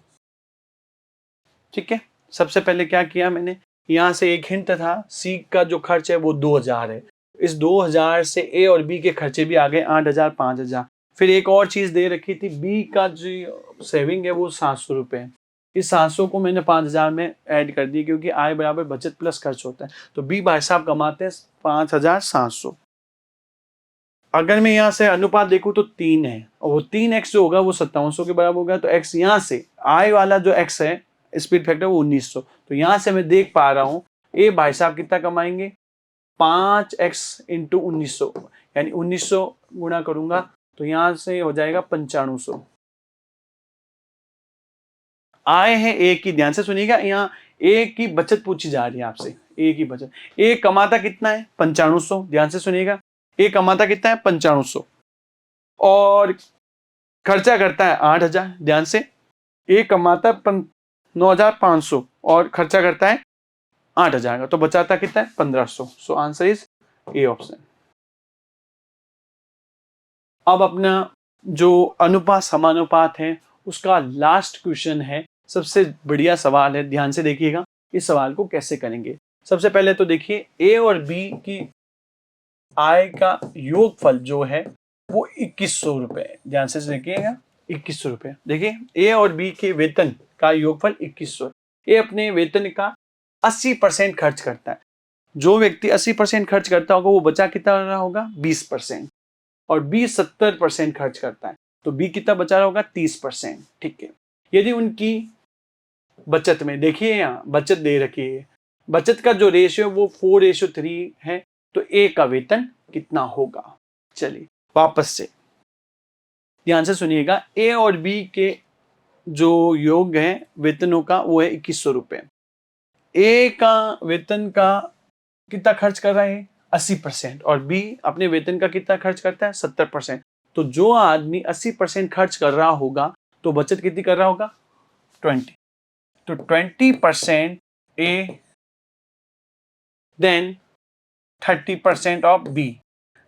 ठीक है, सबसे पहले क्या किया मैंने, यहाँ से एक हिंट था c का जो खर्च है वो 2,000 है। इस 2,000 से a और b के खर्चे भी आ गए 8,000 5,000। फिर एक और चीज दे रखी थी b का जो सेविंग है वो 700 रुपये। इस 700 को मैंने 5,000 में ऐड कर दी क्योंकि आय बराबर बचत प्लस खर्च होता है। तो b भाई साहब कमाते हैं 5,700। अगर मैं यहाँ से अनुपात देखूं तो 3 है, और वो 3x जो होगा वो 5,700 के बराबर होगा। तो x यहाँ से आय वाला जो x है स्पीड फैक्टर वो 1,900। तो यहाँ से मैं देख पा रहा हूँ ए भाई साहब कितना कमाएंगे 5x इंटू 1,900, यानी 1,900 गुणा करूंगा तो यहाँ से हो जाएगा 9500। आय है ए की, ध्यान से सुनिएगा, यहाँ ए की बचत पूछी जा रही है आपसे। ए की बचत, ए कमाता कितना है 9500, ध्यान से सुनिएगा, ए कमाता कितना है 9500 और खर्चा करता है 8,000। ध्यान से, ए कमाता है 9,500 और खर्चा करता है 8,000 का, तो बचाता कितना है 1,500। सो आंसर इज ए ऑप्शन। अब अपना जो अनुपात समानुपात है उसका लास्ट क्वेश्चन है, सबसे बढ़िया सवाल है। ध्यान से देखिएगा इस सवाल को कैसे करेंगे। सबसे पहले तो देखिए ए और बी की आय का योगफल जो है वो 2,100 रुपये। ध्यान से देखिएगा 2,100 रुपये। देखिए ए और बी के वेतन का योगफल 2,100। ए अपने वेतन का 80% खर्च करता है। जो व्यक्ति 80% खर्च करता होगा वो बचा कितना रहा होगा 20%, और बी 70% खर्च करता है तो बी कितना बचा रहा होगा 30%। ठीक है, यदि उनकी बचत में देखिए यहाँ बचत दे रखी है, बचत का जो रेशियो वो 4:3 है, तो ए का वेतन कितना होगा। चलिए वापस से ध्यान से सुनिएगा, ए और बी के जो योग है वेतनों का वो है 2,100 रुपये। ए का वेतन का कितना खर्च कर रहा है 80%, और बी अपने वेतन का कितना खर्च करता है 70%। तो जो आदमी 80% खर्च कर रहा होगा तो बचत कितनी कर रहा होगा 20। तो 20% ए देन 30% ऑफ बी।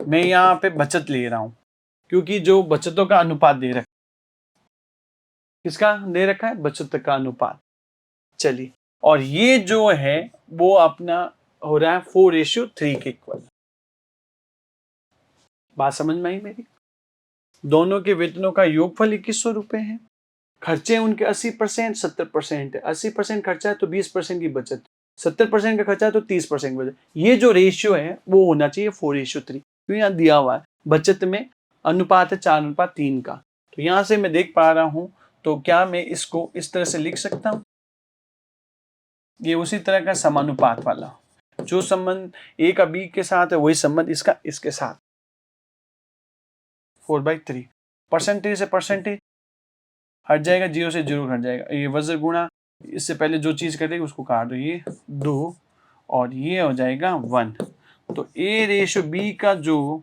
मैं यहाँ पे बचत ले रहा हूं क्योंकि जो बचतों का अनुपात दे रखा, किसका दे रखा है, बचत का अनुपात। चलिए, और ये जो है वो अपना हो रहा है 4:3 के इक्वल। बात समझ में आई मेरी? दोनों के वेतनों का योगफल 2100 रुपए है। खर्चे उनके 80% 70% है। 80% खर्चा है तो 20% की बचत, 70% का खर्चा है तो 30% की बचत। ये जो रेशियो है वो होना चाहिए 4:3। क्यों यहाँ दिया हुआ है बचत में अनुपात है 4:3 का। तो यहां से मैं देख पा रहा हूं, तो क्या मैं इसको इस तरह से लिख सकता हूं? ये उसी तरह का समानुपात वाला, जो संबंध ए का बी के साथ है वही संबंध इसका इसके साथ। 4/3 परसेंटेज से परसेंटेज हट जाएगा, 0 से 0 हट जाएगा। ये वज्र गुणा, इससे पहले जो चीज करेगी उसको काट दो, ये 2 और ये हो जाएगा 1। तो A/B का जो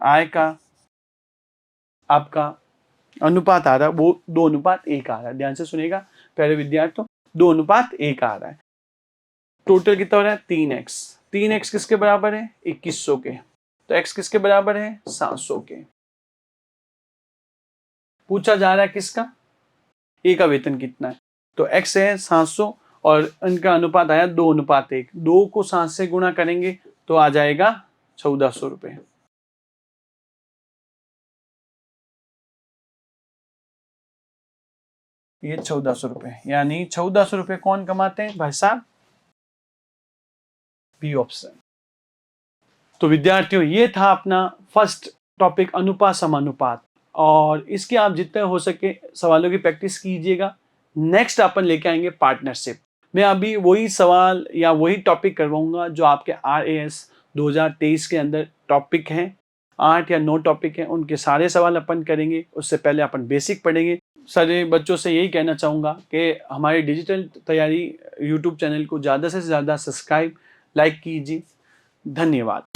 आय का आपका अनुपात आ रहा है वो 2:1 आ रहा है। ध्यान से सुनिएगा प्यारे विद्यार्थियों, 2:1 आ रहा है। टोटल कितना हो रहा है 3x। 3x किसके बराबर है 2100 के, तो x किसके बराबर है 700 के। पूछा जा रहा है किसका, ए का वेतन कितना है, तो x है 700 और इनका अनुपात आया 2:1। 2 को 7 से गुणा करेंगे तो आ जाएगा 1400 रुपए। ये 1400 रुपए, यानी 1400 रुपए कौन कमाते हैं भाई साहब, बी ऑप्शन। तो विद्यार्थियों ये था अपना फर्स्ट टॉपिक अनुपात समानुपात, और इसके आप जितने हो सके सवालों की प्रैक्टिस कीजिएगा। नेक्स्ट अपन लेके आएंगे पार्टनरशिप। मैं अभी वही सवाल या वही टॉपिक करवाऊंगा जो आपके RAS 2023 के अंदर टॉपिक हैं, 8 या 9 टॉपिक हैं, उनके सारे सवाल अपन करेंगे। उससे पहले अपन बेसिक पढ़ेंगे। सारे बच्चों से यही कहना चाहूँगा कि हमारी डिजिटल तैयारी यूट्यूब चैनल को ज़्यादा से ज़्यादा सब्सक्राइब लाइक कीजिए। धन्यवाद।